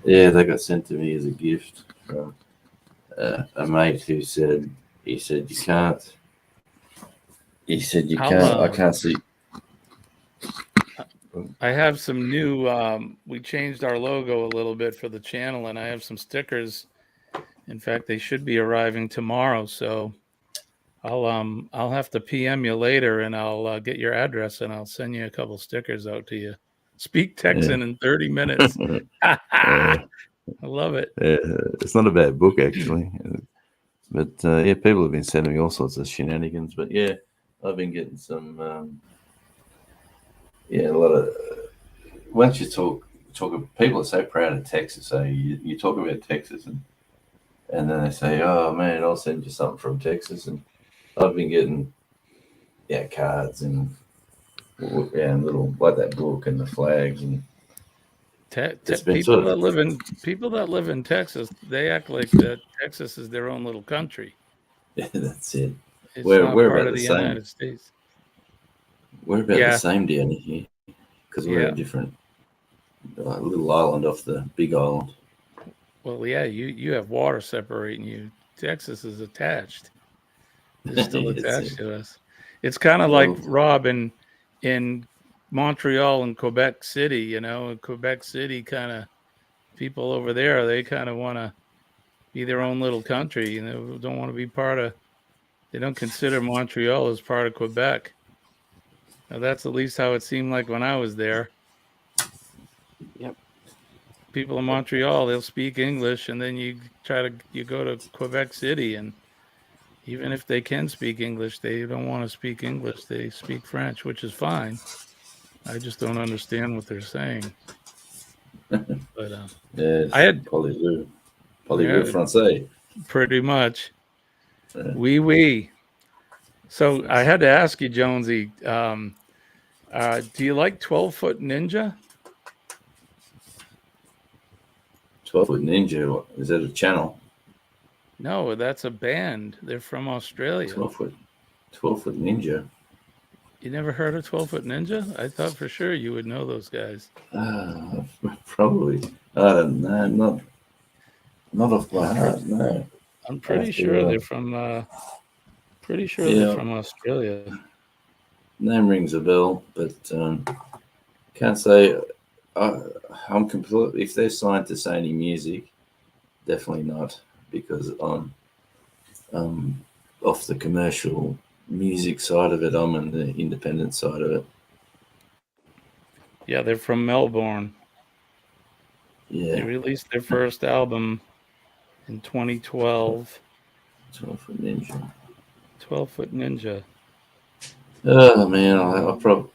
yeah, they got sent to me as a gift from a mate who said he said you can't. He said you I'll can't. I can't see. I have some new we changed our logo a little bit for the channel, and I have some stickers. In fact, they should be arriving tomorrow, so I'll have to PM you later, and I'll get your address, and I'll send you a couple stickers out to you. Speak Yeah. Texan in 30 minutes. Yeah, I love it. yeah, it's not a bad book actually, but yeah, people have been sending me all sorts of shenanigans. But yeah, I've been getting some yeah, a lot of once you people are so proud of Texas. So you talk about Texas and then they say, oh man, I'll send you something from Texas, and I've been getting yeah cards and little like that book and the flags, and it's been People sort that of live in Texas, they act like that Texas is their own little country. yeah, that's it. It's We're not we're part about of the the same. United States. We're about the Yeah, same down here because we're a yeah. different little island off the big island. Well, yeah, you have water separating you. Texas is attached. Is still It's attached to us. It's kind of like well, Rob in Montreal and Quebec City. You know, in Quebec City, kind of people over there, they kind of want to be their own little country. You know, don't want to be part of. They don't consider Montreal as part of Quebec. Now, that's at least how it seemed like when I was there. Yep. People in Montreal, they'll speak English, and then you go to Quebec City, and even if they can speak English, they don't want to speak English. They speak French, which is fine. I just don't understand what they're saying. But I yes, had, Parlez-vous yeah, français? pretty much. Uh, Oui. So I that's had to ask you, Jonesy, do you like 12-foot Ninja? 12 Foot Ninja. Is that a channel? No, that's a band. They're from Australia. 12 Foot 12 Foot Ninja. You never heard of 12-foot Ninja? I thought for sure you would know those guys. Probably. I don't know. Not off by I'm pretty, heart. No. I'm I pretty have sure to. they're Yeah, from Australia. name rings a bell, but can't say. I, I'm completely. If they're signed to Sony Music, definitely not, because I'm off the commercial music side of it. I'm on the independent side of it. Yeah, they're from Melbourne. They Yeah, released their first album in 2012, 12 Foot Ninja. 12-foot Ninja. Oh man, I probably.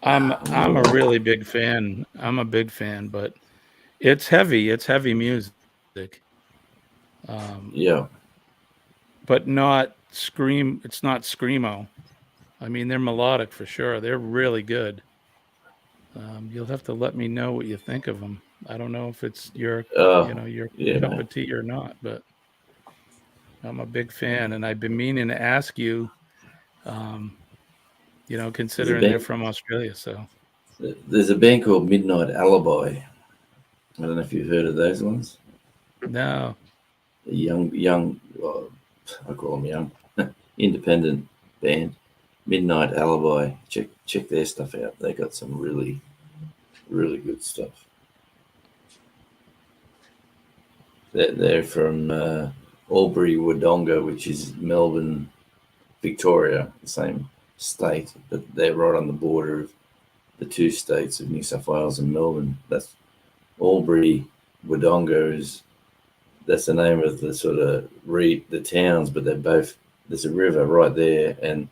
I'm a really big fan. I'm a big fan, but it's heavy. It's heavy music. Um, Yeah. but not scream. It's not screamo. I mean, they're melodic for sure. They're really good. You'll have to let me know what you think of them. I don't know if it's your Yeah, cup man. of tea or not, but I'm a big fan, and I've been meaning to ask you. Um, There's a considering they're band, from Australia, so there's a band called Midnight Alibi. I don't know if you've heard of those ones. no. A young, well, I call them young, independent band. Midnight Alibi. Check their stuff out. They got some really good stuff. They're from Albury Wodonga, which is Melbourne, Victoria, the same state, but they're right on the border of the two states of New South Wales and Melbourne. That's Albury Wodonga is that's the name of the sort of the towns, but they're both there's a river right there, and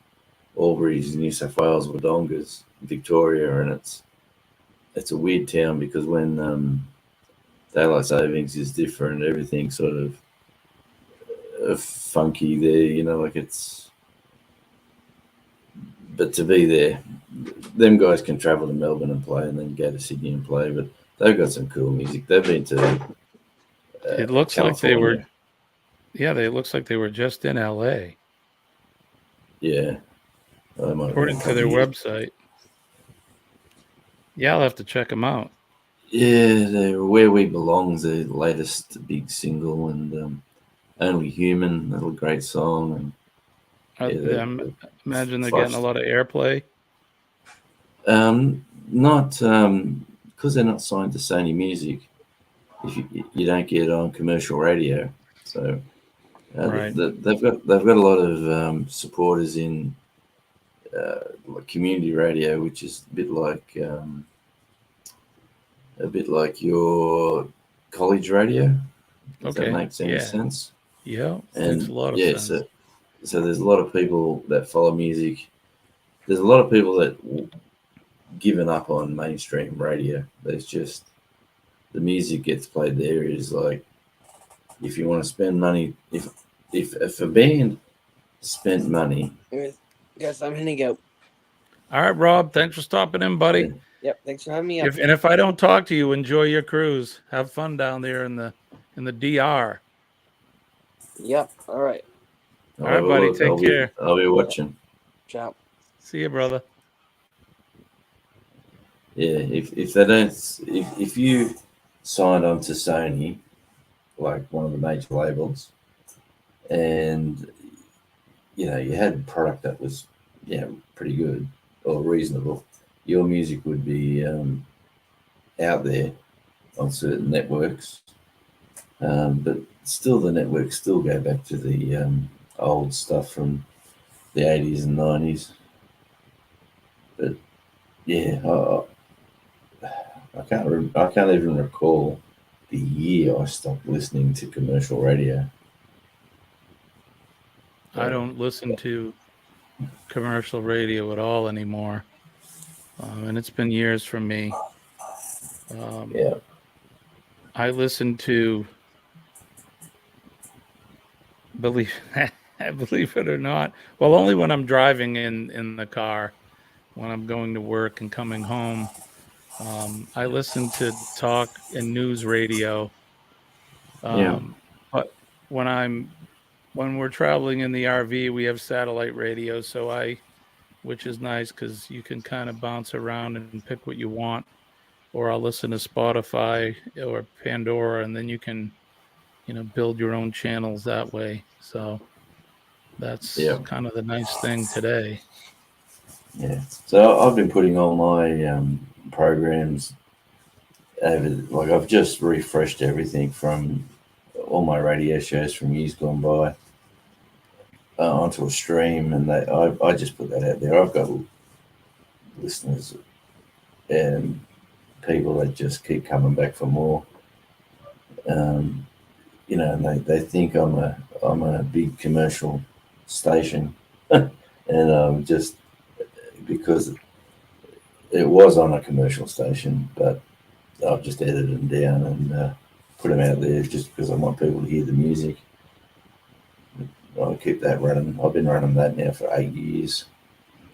Albury's New South Wales, Wodonga's Victoria, and it's a weird town because when daylight savings is different, everything sort of funky there, like it's. But to be there, them guys can travel to Melbourne and play, and then go to Sydney and play. But they've got some cool music. They've been to It looks like they were. California. Yeah, it looks like they were just in L.A. Yeah, they might have been a according to couple their of years. website. Yeah, I'll have to check them out. Yeah, they're Where We Belong's the latest big single, and Only Human, little great song, and yeah, I imagine they're five. getting a lot of airplay. Not because they're not signed to Sony Music. If you don't get on commercial radio, so Right. they've got a lot of supporters in like community radio, which is a bit like your college radio. If that Okay. makes any Yeah. sense. Yeah. Makes And a lot of yeah, sense. so there's a lot of people that follow music. There's a lot of people that given up on mainstream radio. There's just the music gets played there is like if you want to spend money, if a band spent money, Anyways, guys, I'm heading out. All right, Rob. Thanks for stopping in, buddy. Yep, thanks for having me up. If I don't talk to you, enjoy your cruise. Have fun down there in the DR. Yep, all right. All right, buddy. Take care. I'll be watching. Ciao. See you, brother. Yeah, if they don't, if you signed on to Sony, like one of the major labels, and you had a product that was pretty good or reasonable, your music would be out there on certain networks, but still the networks still go back to the old stuff from the 80s and 90s. But yeah, I can't even recall the year I stopped listening to commercial radio. I don't listen to commercial radio at all anymore, and it's been years for me. Yeah. I listen to believe it or not. Well, only when I'm driving in the car, when I'm going to work and coming home. I listen to talk and news radio. Yeah. But when we're traveling in the RV, we have satellite radio, which is nice because you can kind of bounce around and pick what you want. Or I'll listen to Spotify or Pandora, and then you can, build your own channels that way. So that's kind of the nice thing today. Yeah. So I've been putting all my programs over. Like I've just refreshed everything from all my radio shows from years gone by onto a stream, and I just put that out there. I've got listeners and people that just keep coming back for more. And they think I'm a big commercial station, and just because it was on a commercial station, but I've just edited them down and put them out there just because I want people to hear the music. I'll keep that running. I've been running that now for 8 years.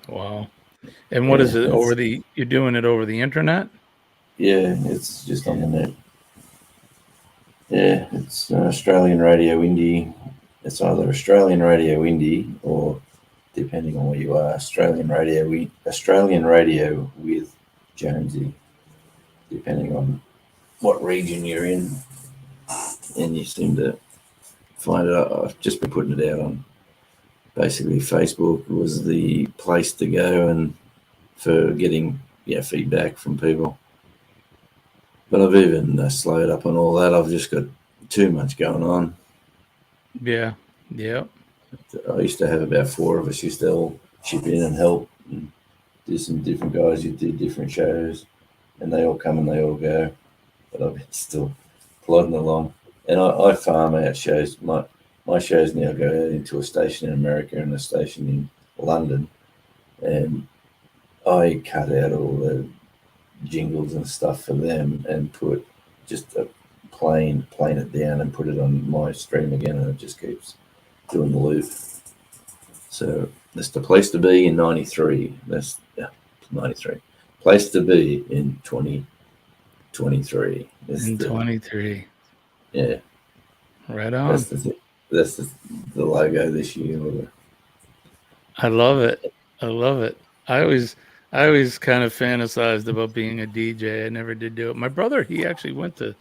Wow. And what is it you're doing it over the internet? Yeah, it's just on the net. Yeah, it's Australian Radio Indie It's either Australian Radio Indie or, depending on where you are, Australian Radio with Jonesy, depending on what region you're in, and you seem to find it. I've just been putting it out on basically Facebook was the place to go and for getting feedback from people. But I've even slowed up on all that. I've just got too much going on. Yeah. Yeah. I used to have about 4 of us used to all chip in and help, and there's some different guys who did different shows, and they all come and they all go. But I've been still plodding along, and I farm out shows. My shows now go out into a station in America and a station in London, and I cut out all the jingles and stuff for them and put just a plane it down and put it on my stream again, and it just keeps doing the loop. So that's the place to be in 93. That's 93. Place to be in 2023. In 23. Yeah. Right on. That's the logo this year. I love it. I love it. I always kind of fantasized about being a DJ. I never did do it. My brother, he actually went to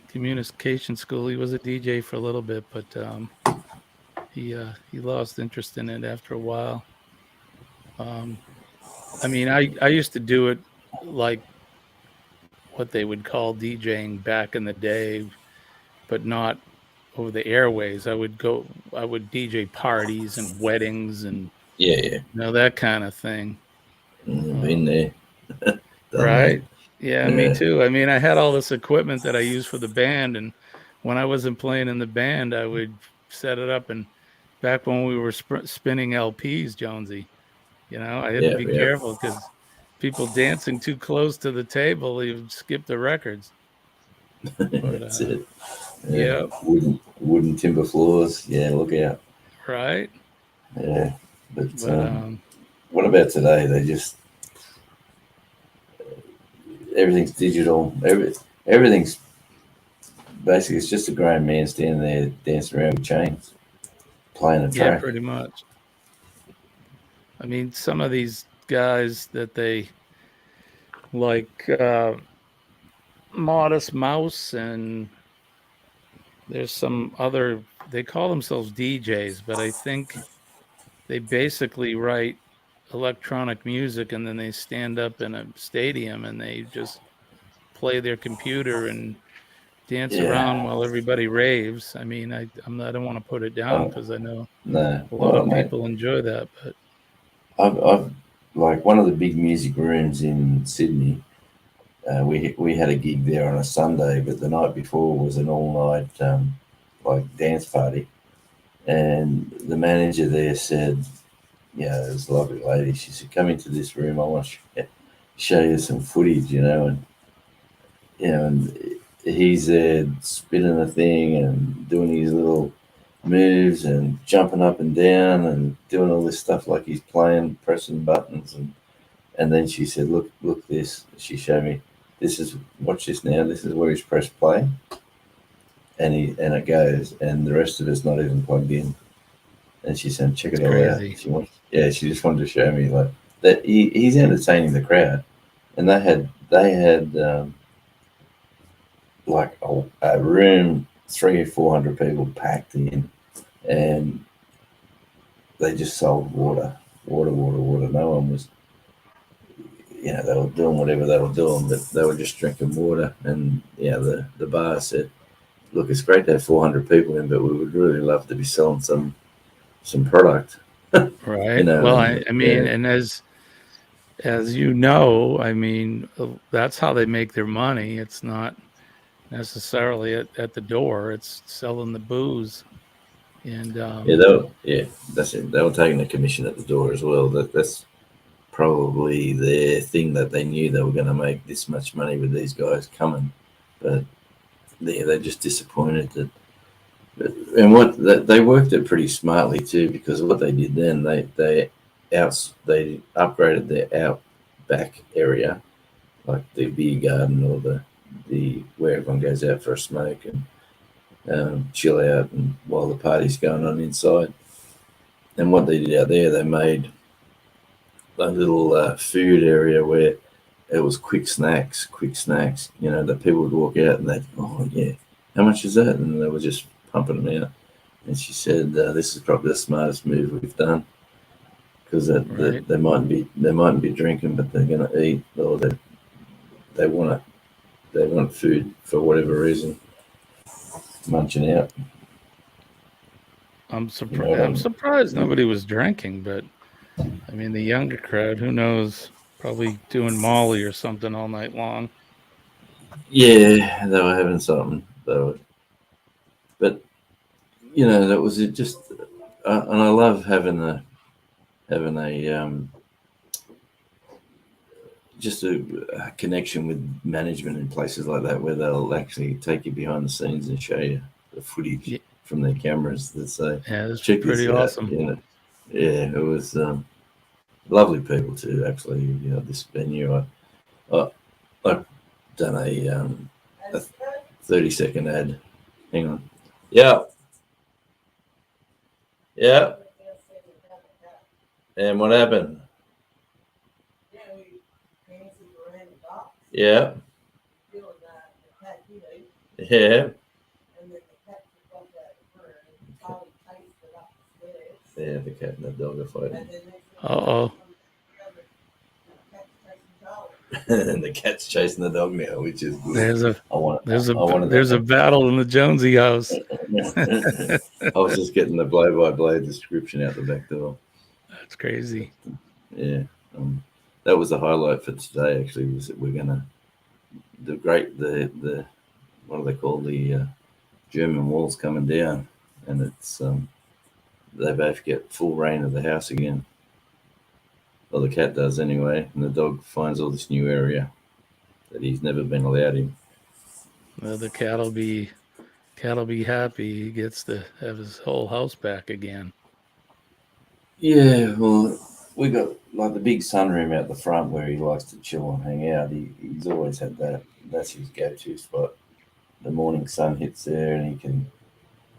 communication school. He was a DJ for a little bit, but he lost interest in it after a while. I mean, I used to do it like what they would call DJing back in the day, but not over the airways. I would DJ parties and weddings and that kind of thing. Been there. Right? Yeah, me too. I mean, I had all this equipment that I used for the band, and when I wasn't playing in the band, I would set it up. And back when we were spinning LPs, Jonesy, I had to be careful because people dancing too close to the table, you skip the records. But, that's it. Yeah. Wooden timber floors. Yeah, look out. Right. Yeah, but what about today? They just everything's digital. Everything's basically it's just a grown man standing there dancing around with chains, playing a track. Yeah, pretty much. I mean, some of these guys that they like Modest Mouse, and there's some other, they call themselves DJs, but I think they basically write electronic music and then they stand up in a stadium and they just play their computer and dance around while everybody raves. I mean, I don't want to put it down because I know a lot of people enjoy that, but I've like one of the big music rooms in Sydney. We had a gig there on a Sunday, but the night before was an all-night like dance party, and the manager there said, it was a lovely lady. She said, "Come into this room. I want to show you some footage," and he's there spinning the thing and doing his little moves and jumping up and down and doing all this stuff like he's playing, pressing buttons, and then she said, "Look this." She showed me. Watch this now. This is where he's pressed play, and it goes, and the rest of it's not even plugged in. And she said, "Check it all out." She just wanted to show me like that he's entertaining the crowd, and they had like a room 300 or 400 people packed in, and they just sold water. No one was. They were doing whatever they were doing, but they were just drinking water. And the bar said, "Look, it's great to have 400 people in, but we would really love to be selling some product." Right. Well, I mean, and as you know, I mean, that's how they make their money. It's not necessarily at the door; it's selling the booze. And that's it. They were taking a commission at the door as well. That's probably their thing, that they knew they were going to make this much money with these guys coming, but they're just disappointed that. And they worked it pretty smartly too, because what they did then, they upgraded their out back area, like the beer garden or the where everyone goes out for a smoke, chill out and while the party's going on inside. And what they did out there, they made a little food area where it was quick snacks, that people would walk out and they'd, oh, yeah, how much is that? And they were just pumping them out. And she said, this is probably the smartest move we've done because they mightn't be drinking, but they're going to eat, or they want food for whatever reason, munching out. I'm surprised. I'm surprised nobody was drinking, but I mean, the younger crowd, who knows, probably doing Molly or something all night long. Yeah, they were having something. But that was it. Just and I love having a just a connection with management in places like that, where they'll actually take you behind the scenes and show you the footage from their cameras that say, yeah, it's check pretty this awesome. out. Yeah, it was lovely people too. Actually, this venue, I've done a 30-second ad. Hang on. Yeah. And what happened? Yeah. Yeah. Yeah, the cat and the dog are fighting. Uh-oh. And the cat's chasing the dog now, which is good. There's a battle in the Jonesy house. I was just getting the blow-by-blow description out the back door. That's crazy. Yeah, that was the highlight for today. Actually, was that we're gonna the what do they call the German walls coming down, and it's they both get full reign of the house again. Well, the cat does anyway, and the dog finds all this new area that he's never been allowed in. Well, the cat'll be happy. He gets to have his whole house back again. Yeah, well, we got like the big sunroom out the front where he likes to chill and hang out. He's always had that. That's his go-to spot. The morning sun hits there, and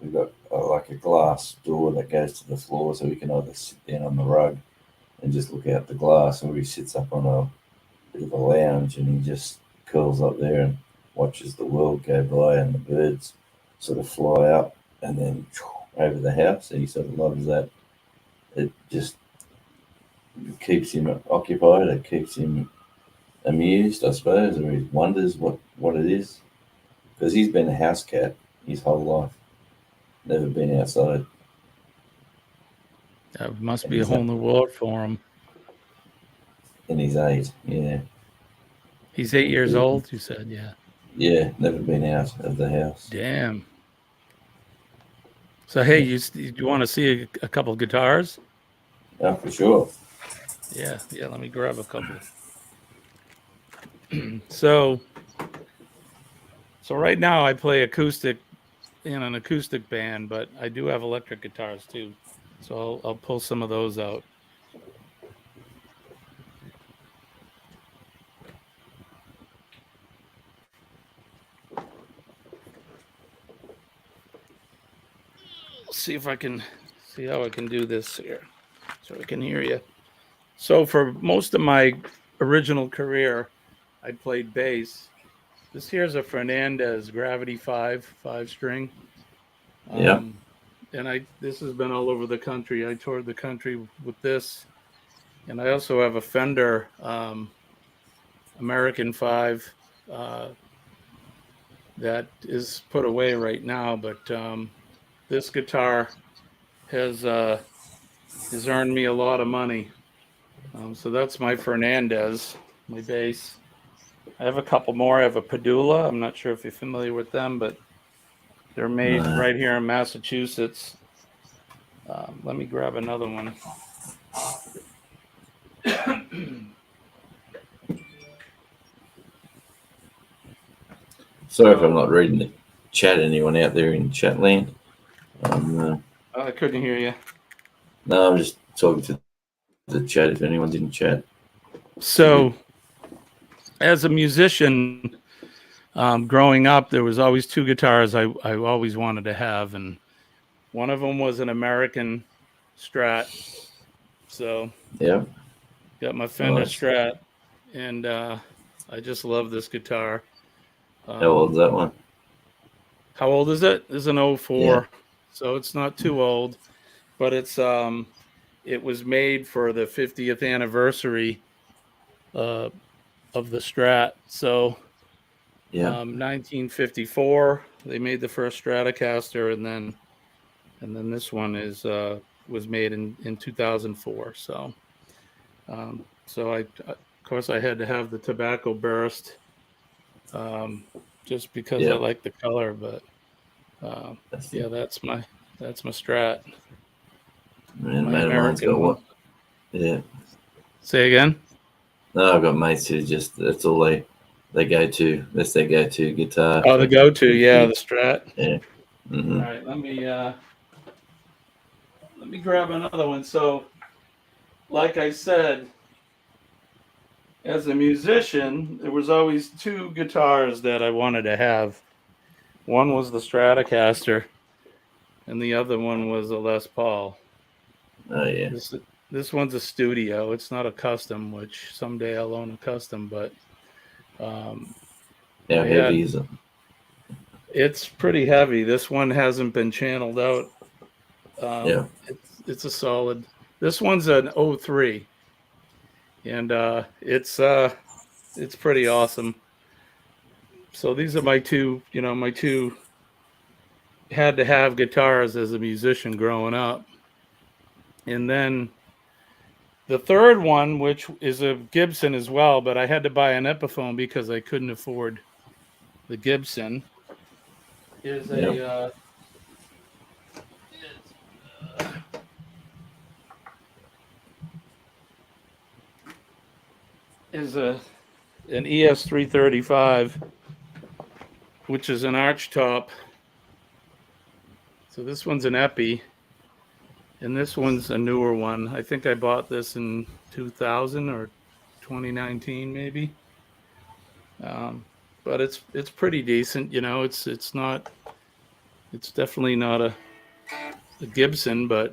we've got like a glass door that goes to the floor, so he can either sit down on the rug and just look out the glass, or he sits up on a bit of a lounge and he just curls up there and watches the world go by and the birds sort of fly up and then over the house. And he sort of loves that. It just keeps him occupied. It keeps him amused, I suppose, or he wonders what it is. Because he's been a house cat his whole life, never been outside. That must be a whole new world for him. And he's 8, yeah. He's 8 years old, you said, yeah. Yeah, never been out of the house. Damn. So, hey, you want to see a couple guitars? Oh, for sure. Yeah, let me grab a couple. So right now I play acoustic in an acoustic band, but I do have electric guitars too. So I'll pull some of those out. See if I can see how I can do this here so I can hear you. So for most of my original career, I played bass. This here's a Fernandez Gravity 5 string. Yeah. And this has been all over the country. I toured the country with this. And I also have a Fender American 5 that is put away right now, but this guitar has earned me a lot of money. So that's my Fernandez, my bass. I have a couple more. I have a Padula. I'm not sure if you're familiar with them, but they're made right here in Massachusetts. Let me grab another one. Sorry if I'm not reading the chat. Anyone out there in chat land? I couldn't hear you. No, I'm just talking to the chat if anyone didn't chat. So, as a musician, growing up, there was always two guitars I always wanted to have, and one of them was an American Strat. So Yeah. got my Fender Nice. Strat, and I just love this guitar. How old's that one? How old is it? It's an Yeah. 04, so it's not too old, but it was made for the 50th anniversary of the Strat. So Yeah. 1954, they made the first Stratocaster, and then this one was made in 2004. So of course I had to have the tobacco burst, just because I Yeah. like the color. But That's yeah, it. that's my Strat, Man, my mate of mine's got American one. what? Yeah. Say again. No, I've got mates who just that's all they go to. That's their go-to guitar Oh, the for go-to, yeah, the 50. Strat. Yeah. All Mm-hmm. right, let me grab another one. So, like I said, as a musician, there was always two guitars that I wanted to have. One was the Stratocaster, and the other one was a Les Paul. Oh yeah. This this one's a studio. It's not a custom, which someday I'll own a custom. But um, How I heavy had is it? it's pretty heavy. This one hasn't been channeled out. Yeah. It's a solid. This one's an '03, and it's pretty awesome. So these are my two had to have guitars as a musician growing up. And then the third one, which is a Gibson as well, but I had to buy an Epiphone because I couldn't afford the Gibson, is Yeah. a an ES 335, which is an arch top. So this one's an Epi, and this one's a newer one. I think I bought this in 2000 or 2019 maybe. But it's pretty decent. It's definitely not a Gibson, but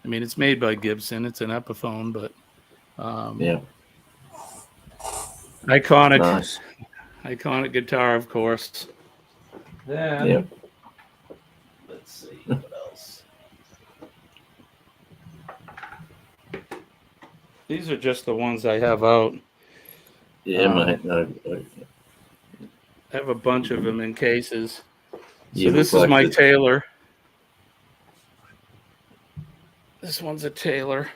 I mean it's made by Gibson. It's an Epiphone, but Yeah. iconic Nice. iconic guitar, of course. Then Yeah. let's see what else. These are just the ones I have out. Yeah, mate. No, I have a bunch of them in cases. So you this look is like my the, Taylor. This one's a Taylor.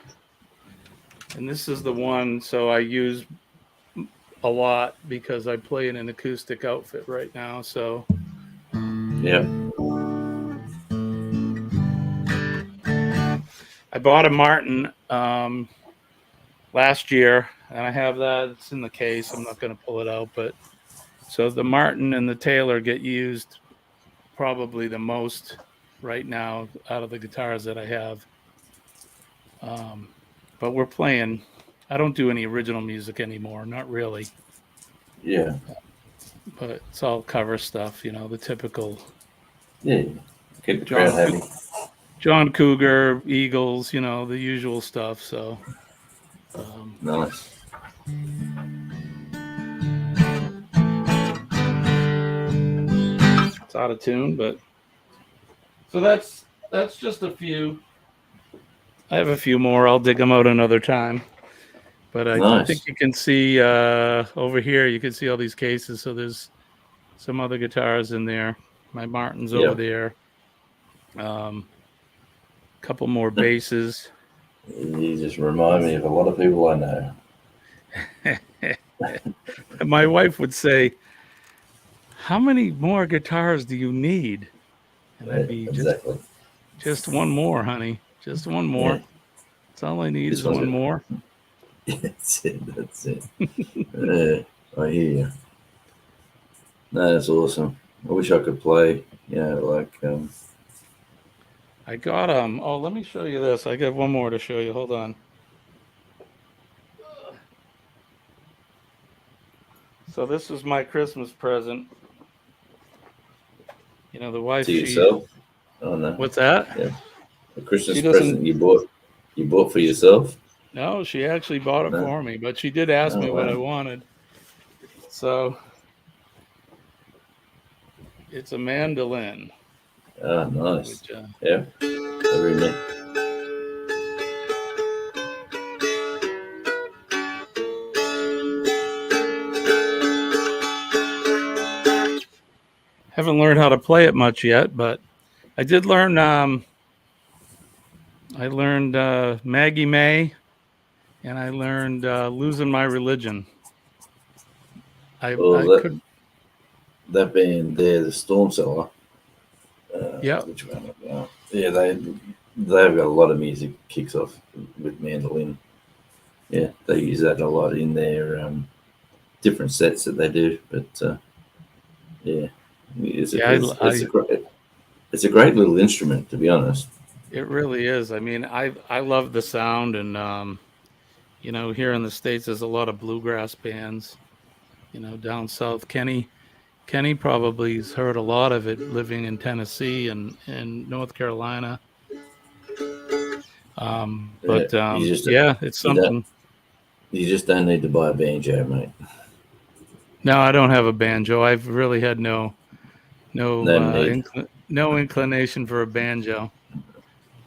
And this is the one so I use a lot because I play in an acoustic outfit right now. So yeah. I bought a Martin last year, and I have that. It's in the case. I'm not going to pull it out, but so the Martin and the Taylor get used probably the most right now out of the guitars that I have. But we're playing. I don't do any original music anymore, not really. Yeah. But it's all cover stuff, the typical Yeah. Keep the crowd happy. John Cougar, Eagles, the usual stuff. So Nice. it's out of tune, but so that's just a few. I have a few more. I'll dig them out another time. But I Nice. think you can see over here. You can see all these cases. So there's some other guitars in there. My Martin's Yeah. over there. Couple more basses. You just remind me of a lot of people I know. My wife would say, "How many more guitars do you need?" And I'd be Exactly. just one more, honey. Just one more. Yeah. That's all I need This is one's one good. more. That's it. That's it. I hear you. No, that's awesome. I wish I could play. I got Oh, let me show you this. I got one more to show you. Hold on. So this is my Christmas present. You know, the wife, To she, yourself? Oh no. what's that? Yeah. A She Christmas doesn't, present you bought for yourself? no, she actually bought it No. for me, but she did ask Oh me what I wow. wanted. So it's a mandolin, Oh nice. which, Yeah. Very neat. haven't learned how to play it much yet, but I did learn, I learned Maggie May, and I learned Losing My Religion. Well I couldn't, that band there, the Storm Cellar, yeah, which one? Yeah, they've got a lot of music kicks off with mandolin. Yeah, they use that a lot in their different sets that they do. But yeah, yeah, it's a great little instrument, to be honest. it really is. I mean, I love the sound, and you know, here in the States, there's a lot of bluegrass bands. You know, down south, Kenny probably's heard a lot of it living in Tennessee and North Carolina. Yeah, Yeah, it's you don't something. you just don't need to buy a banjo, mate. No, I don't have a banjo. I've really had No need. no inclination for a banjo.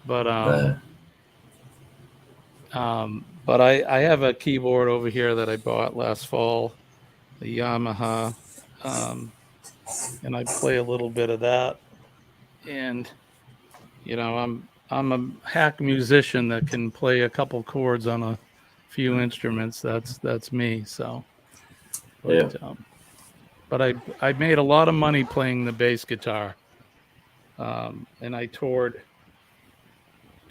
But No. I have a keyboard over here that I bought last fall, the Yamaha, um, and I play a little bit of that. And you know, I'm a hack musician that can play a couple chords on a few instruments. That's me. So, but Yeah. I made a lot of money playing the bass guitar, and I toured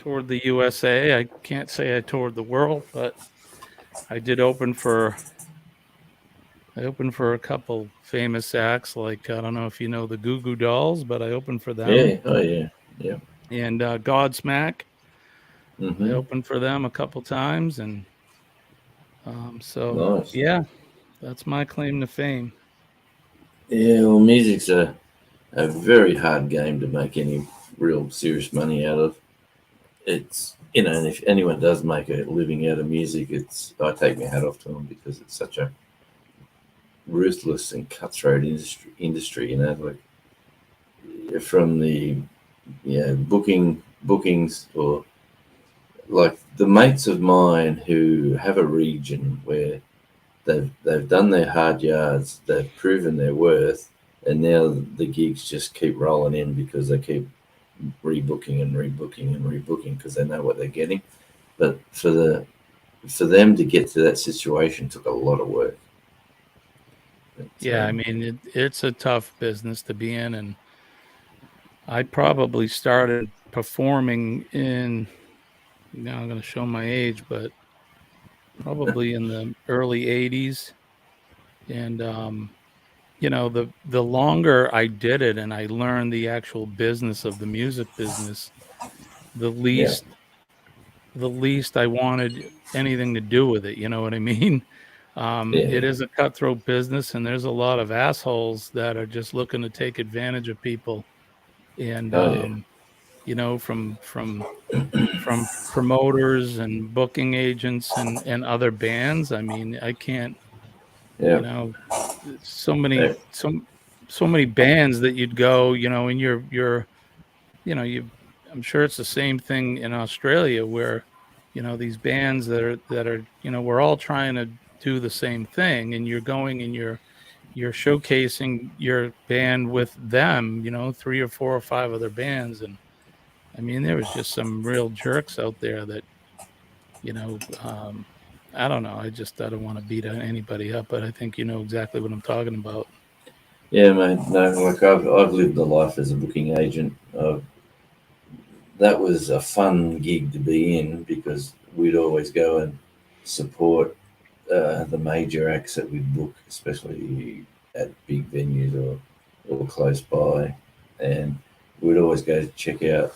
the USA. I can't say I toured the world, but I did I opened for a couple famous acts, like I don't know if you know the Goo Goo Dolls, but I opened for them, Yeah. Oh yeah. Yeah. and Godsmack. I Mhm. opened for them a couple times, and so Nice. yeah, that's my claim to fame. Yeah. Well, music's a very hard game to make any real serious money out of. It's and if anyone does make a living out of music, it's I take my hat off to them because it's such a ruthless and cutthroat industry. From the bookings or like the mates of mine who have a region where they've done their hard yards, they've proven their worth, and now the gigs just keep rolling in because they keep rebooking and rebooking and rebooking because they know what they're getting. But for them to get to that situation took a lot of work. But, Yeah, I mean it's a tough business to be in, and I probably started performing in, now I'm going to show my age, but probably in the early '80s, and you know, the longer I did it and I learned the actual business of the music business, the yeah, least the least I wanted anything to do with it. You know what I mean? It yeah, is a cutthroat business, and there's a lot of assholes that are just looking to take advantage of people. And oh yeah, you know, from promoters and booking agents and other bands. I mean, I can't. yeah, You know, yeah, so many bands that you'd go. You know, and you know, I'm sure it's the same thing in Australia where, you know, these bands that are, you know, we're all trying to do the same thing, and you're going and you're showcasing your band with them, you know, three or four or five other bands. And I mean, there was just some real jerks out there that, you know, I don't know. I don't want to beat anybody up, but I think you know exactly what I'm talking about. yeah, mate. No, like I've lived the life as a booking agent. That was a fun gig to be in because we'd always go and support the major acts that we'd book, especially at big venues or close by, and we'd always go to check out.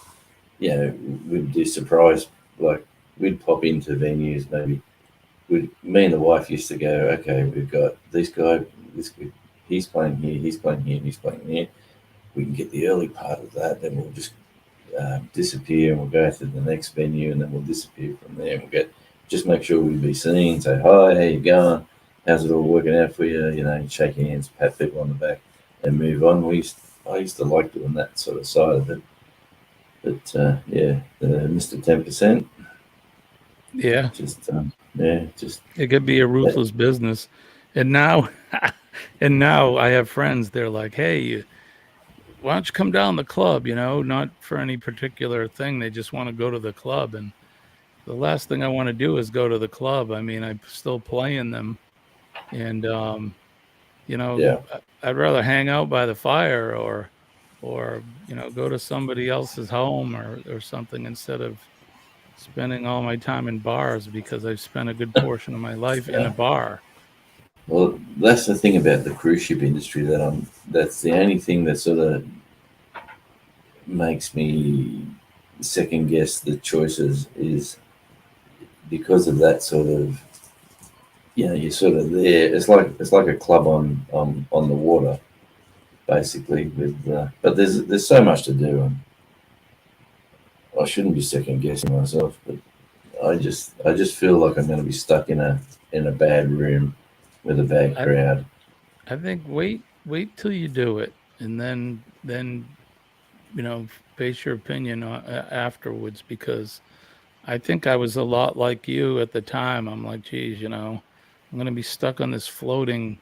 You know, we'd do surprise like we'd pop into venues maybe me and the wife used to go, okay, we've got this guy, he's playing here, he's playing here, he's playing here. We can get the early part of that, then we'll just disappear and we'll go to the next venue and then we'll disappear from there. And we'll just make sure we'll be seen, say, hi, how you going? How's it all working out for you? You know, shake hands, pat people on the back and move on. I used to like doing that sort of side of it. But yeah, Mr. 10%, Yeah, just it could be a ruthless business. And now, and now I have friends. They're like, "Hey, why don't you come down the club?" You know, not for any particular thing. They just want to go to the club. And the last thing I want to do is go to the club. I mean, I'm still playing them, and you know, yeah, I'd rather hang out by the fire or you know, go to somebody else's home or something instead of spending all my time in bars because I've spent a good portion of my life in a yeah. bar. Well, that's the thing about the cruise ship industry that's the only thing that sort of makes me second guess the choices is because of that sort of, you're sort of there. It's like a club on the water, basically. But there's so much to do, and I shouldn't be second guessing myself. But I just feel like I'm going to be stuck in a bad room with a bad I crowd. I think wait till you do it and then you know base your opinion afterwards because I think I was a lot like you at the time. I'm like, geez, you know, I'm gonna be stuck on this floating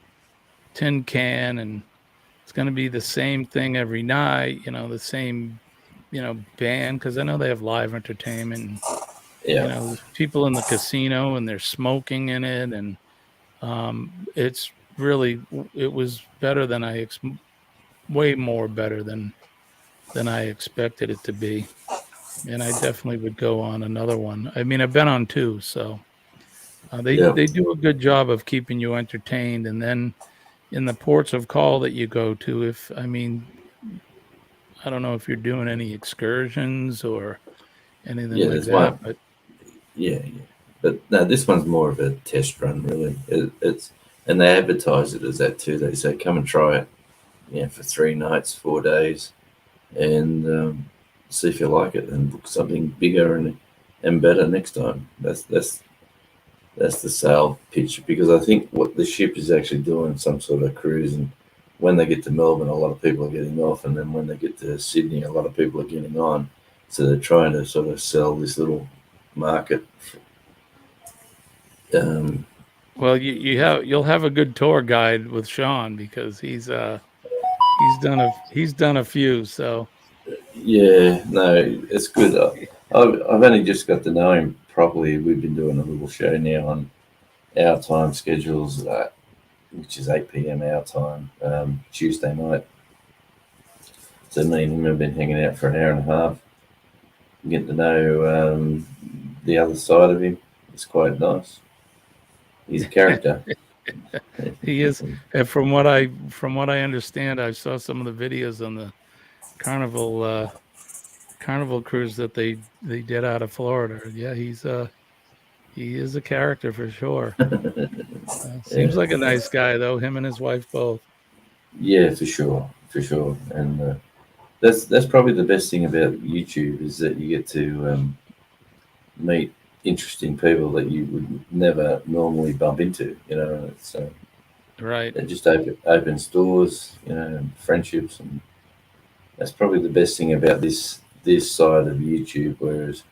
tin can and it's gonna be the same thing every night, you know, the same, you know, band because I know they have live entertainment and you Yeah, know, there's people in the casino and they're smoking in it and it's really it was better than way more better than I expected it to be. And I definitely would go on another one. I mean, I've been on two, so yeah, they do a good job of keeping you entertained. And then in the ports of call that you go to, if I mean, I don't know if you're doing any excursions or anything yeah. like There's that, one. but Yeah. But no, this one's more of a test run, really. It's and they advertise it as that too. They say, "Come and try it, for 3 nights, 4 days, and see if you like it, and book something bigger and better next time." That's the sale pitch because I think what the ship is actually doing some sort of cruise, and when they get to Melbourne, a lot of people are getting off, and then when they get to Sydney, a lot of people are getting on. So they're trying to sort of sell this little market. Um, well, you'll have a good tour guide with Sean because he's done a few. So Yeah, no, it's good. I've only just got to know him properly. We've been doing a little show now on our time schedules, which is 8 p.m. our time, Tuesday night. So me and him have been hanging out for an hour and a half, getting to know the other side of him. It's quite nice. He's a character. he is, and from what I understand, I saw some of the videos on the carnival carnival cruise that they did out of Florida. Yeah, he is a character for sure. Seems like Yeah, a nice guy though. Him and his wife both. yeah, for sure. And that's probably the best thing about YouTube is that you get to meet interesting people that you would never normally bump into. So Right, it just opens doors, and friendships, and that's probably the best thing about this side of YouTube. Whereas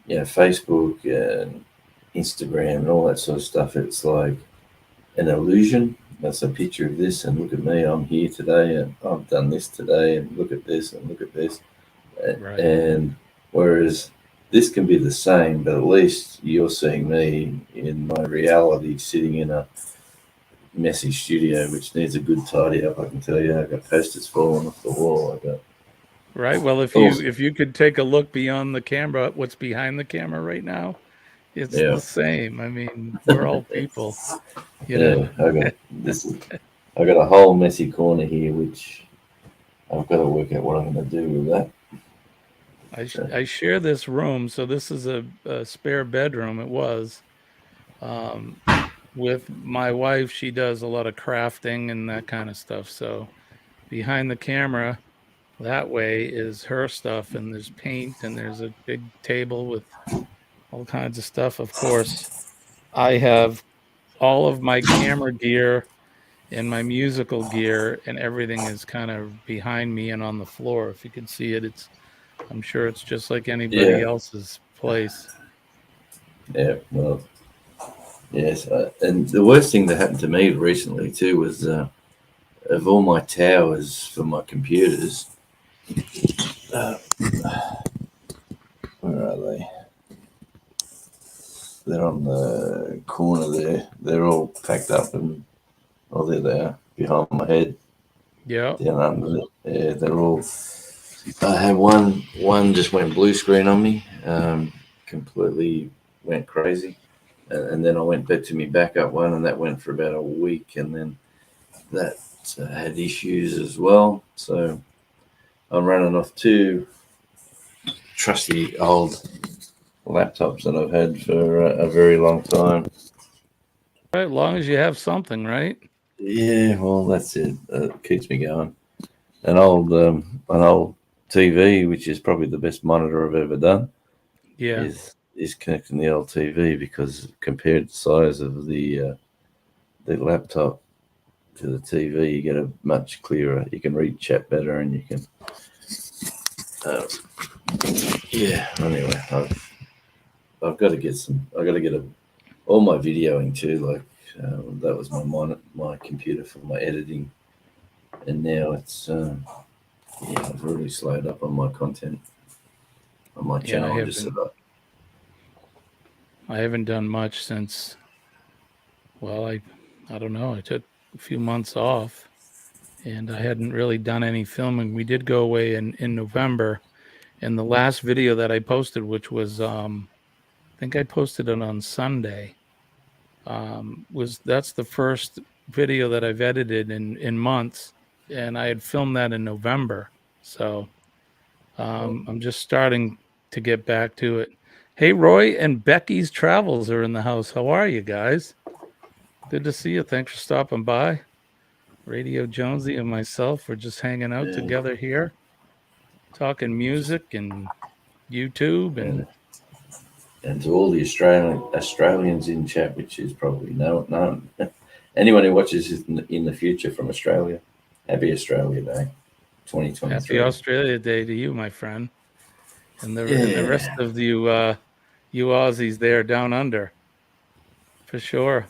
Facebook and Instagram and all that sort of stuff, it's like an illusion. That's a picture of this, and look at me, I'm here today, and I've done this today, and look at this, and look at this. right, And whereas this can be the same, but at least you're seeing me in my reality sitting in a messy studio, which needs a good tidy up. I can tell you, I've got posters falling off the wall. I got right. Well, all, if you could take a look beyond the camera, what's behind the camera right now, it's yeah, the same. I mean, we're all people, you know. yeah. I got a whole messy corner here, which I've got to work out what I'm going to do with that. So, I share this room, so this is a spare bedroom. It was. Um, with my wife, she does a lot of crafting and that kind of stuff. So behind the camera, that way is her stuff, and there's paint, and there's a big table with all kinds of stuff. Of course, I have all of my camera gear and my musical gear, and everything is kind of behind me and on the floor. If you can see it, I'm sure it's just like anybody Yeah, else's place. yeah. Well, yes. And the worst thing that happened to me recently too was of all my towers for my computers. Uh, where are they? They're on the corner there. They're all packed up and oh, there they are behind my head. Yeah. Down under it. Yeah, they're all. I had one just went blue screen on me, completely went crazy, and then I went back to my backup one, and that went for about a week, and then that had issues as well. So I'm running off two trusty old laptops that I've had for a very long time. Right, as long as you have something, right? Yeah, well, that's it. It keeps me going. An old TV, which is probably the best monitor I've ever done, Yeah. is connecting the old TV because compared to the size of the laptop to the TV, you get a much clearer. You can read chat better, and you can. Uh, yeah. Anyway, I've got to get some. I got to get all my videoing too. Like that was my computer for my editing, and now it's yeah. I've really slowed up on my content on my Yeah, channel. I'm just I haven't done much since, well, I don't know. I took a few months off, and I hadn't really done any filming. We did go away in November, and the last video that I posted, which was I think I posted it on Sunday, was that's the first video that I've edited in months, and I had filmed that in November. So I'm just starting to get back to it. Hey, Roy and Becky's Travels are in the house. How are you guys? Good to see you. Thanks for stopping by. Radio Jonesy and myself were just hanging out yeah, together here, talking music and YouTube and and to all the Australians in chat, which is probably no anyone who watches this in the future from Australia, happy Australia Day, happy 2023. Australia Day to you, my friend, and the rest Yeah, of you Aussies there down under, for sure.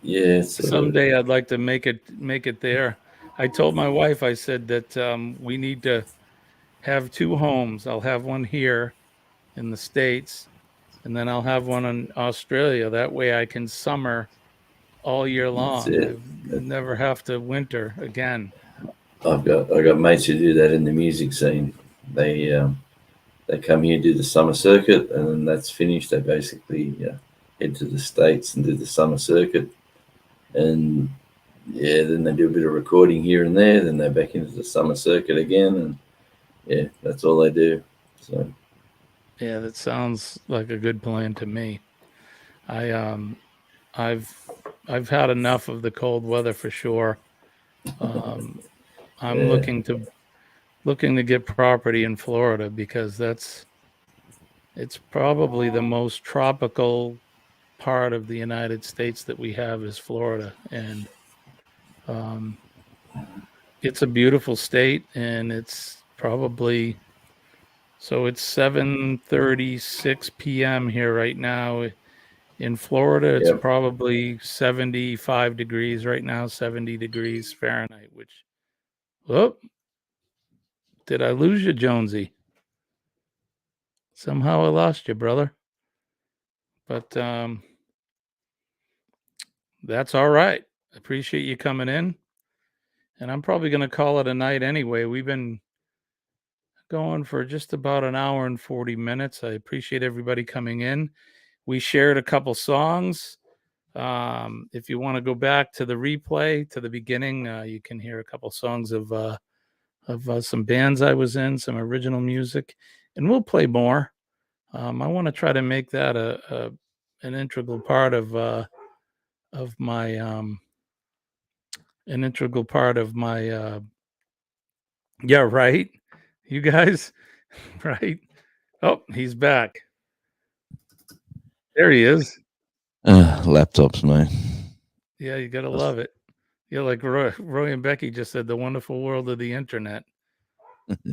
yeah, sort of. Someday I'd like to make it there. I told my wife, I said that we need to have two homes. I'll have one here in the States, and then I'll have one in Australia. That way I can summer all year That's long. I it. never have to winter again. I got mates who do that in the music scene. They come here, do the summer circuit, and then that's finished. They basically head to the States and do the summer circuit, and yeah, then they do a bit of recording here and there. Then they're back into the summer circuit again, and yeah, that's all they do. So Yeah, that sounds like a good plan to me. I I've I've had enough of the cold weather for sure. Um, I'm yeah, looking to get property in Florida because it's probably the most tropical part of the United States that we have is Florida, and um, it's a beautiful state, and it's probably so it's 7:36 p.m. here right now. In Florida, it's yep. probably 75 degrees right now, 70 degrees Fahrenheit, which, oh, did I lose you, Jonesy? Somehow I lost you, brother. But that's all right. Appreciate you coming in. And I'm probably going to call it a night anyway. We've been going for just about an hour and 40 minutes. I appreciate everybody coming in. We shared a couple songs. If you want to go back to the replay to the beginning, you can hear a couple songs of some bands I was in, some original music, and we'll play more. I want to try to make that an integral part of my an integral part of my yeah, right, you guys. Right. Oh, he's back. There he is. Laptops, mate. Yeah, you gotta love it. Yeah, like Roy and Becky just said, the wonderful world of the internet,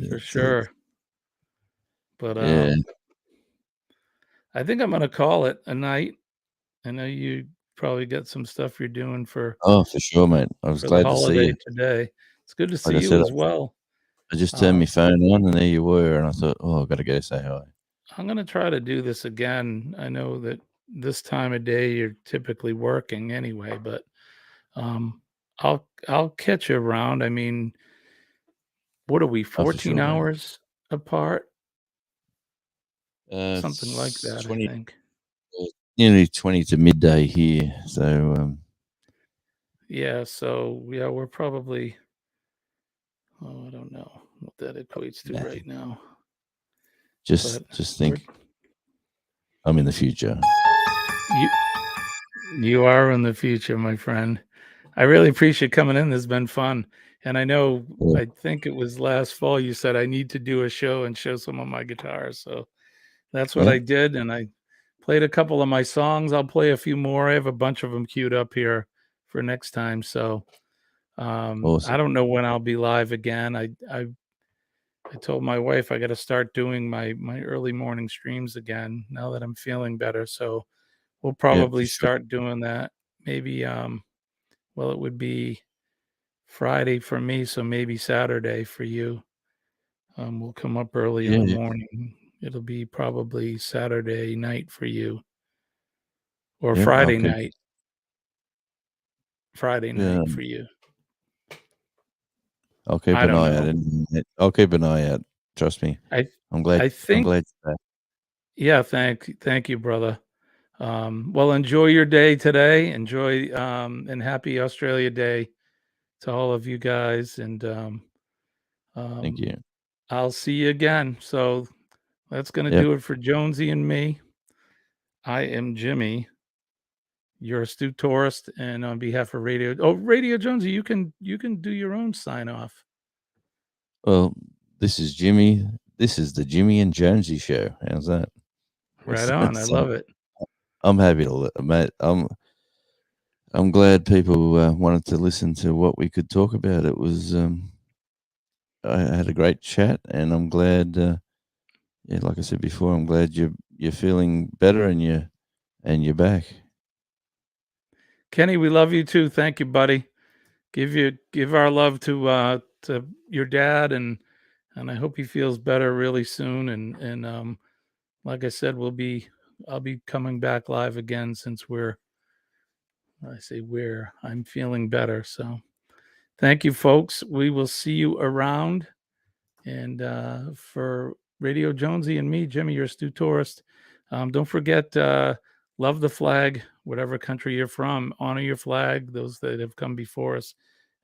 for sure. But Yeah. I think I'm gonna call it a night. I know you probably got some stuff you're doing for Oh, for sure, mate. I was the glad to see holiday you. today. It's good to Like see I you said, as well. I just turned my phone on, and there you were, and I thought, oh, I've got to go say hi. I'm gonna try to do this again. I know that this time of day you're typically working anyway, but I'll catch you around. I mean, what are we, Oh, for 14 sure, mate. hours apart? Something like It's that, I 20, think. nearly 20 to midday here. So, Yeah, so yeah, we're probably, oh, I don't know what that equates to nah, right now. just But think I'm in the future. you are in the future, my friend. I really appreciate coming in. This has been fun. And I know, Yeah. I think it was last fall you said I need to do a show and show some of my guitars. So that's what Yeah. I did. And I played a couple of my songs. I'll play a few more. I have a bunch of them queued up here for next time. So I Awesome. don't know when I'll be live again. I told my wife I got to start doing my early morning streams again now that I'm feeling better. So we'll Yeah, probably for sure. start doing that. Maybe well, it would be Friday for me, so maybe Saturday for you. We'll come up early in Yeah, the yeah. morning. It'll be probably Saturday night for you, or Yeah, Friday night. Friday Yeah, night for you. I'll keep I an don't eye out. know. I'll keep an eye out. Trust me. I I'm glad. I I'm think glad you're back. yeah. Thank you, brother. Well, enjoy your day today. Enjoy and happy Australia Day to all of you guys. And Thank you. I'll see you again. So that's going to Yep. do it for Jonesy and me. I am Jimmy. You're astute tourist, and on behalf of Radio Jonesy, you can do your own sign off. Well, this is Jimmy. This is the Jimmy and Jonesy show. How's that? Right on. I love it. I'm happy to, mate. I'm glad people wanted to listen to what we could talk about. It was I had a great chat, and I'm glad. Yeah, like I said before, I'm glad you're feeling better and you're back. Kenny, we love you too. Thank you, buddy. Give our love to your dad, and I hope he feels better really soon. And like I said, I'll be coming back live again since I'm feeling better. So thank you, folks. We will see you around. And for Radio Jonesy and me, Jimmy, your astute tourist, don't forget, love the flag, whatever country you're from, honor your flag. Those that have come before us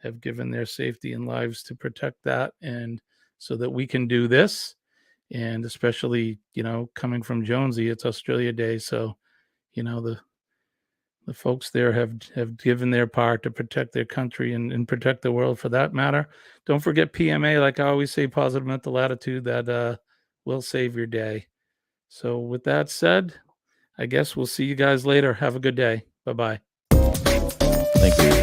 have given their safety and lives to protect that, and so that we can do this. And especially, coming from Jonesy, it's Australia Day. So, the folks there have given their part to protect their country and protect the world for that matter. Don't forget PMA, like I always say, positive mental attitude that will save your day. So with that said, I guess we'll see you guys later. Have a good day. Bye-bye. Thank you.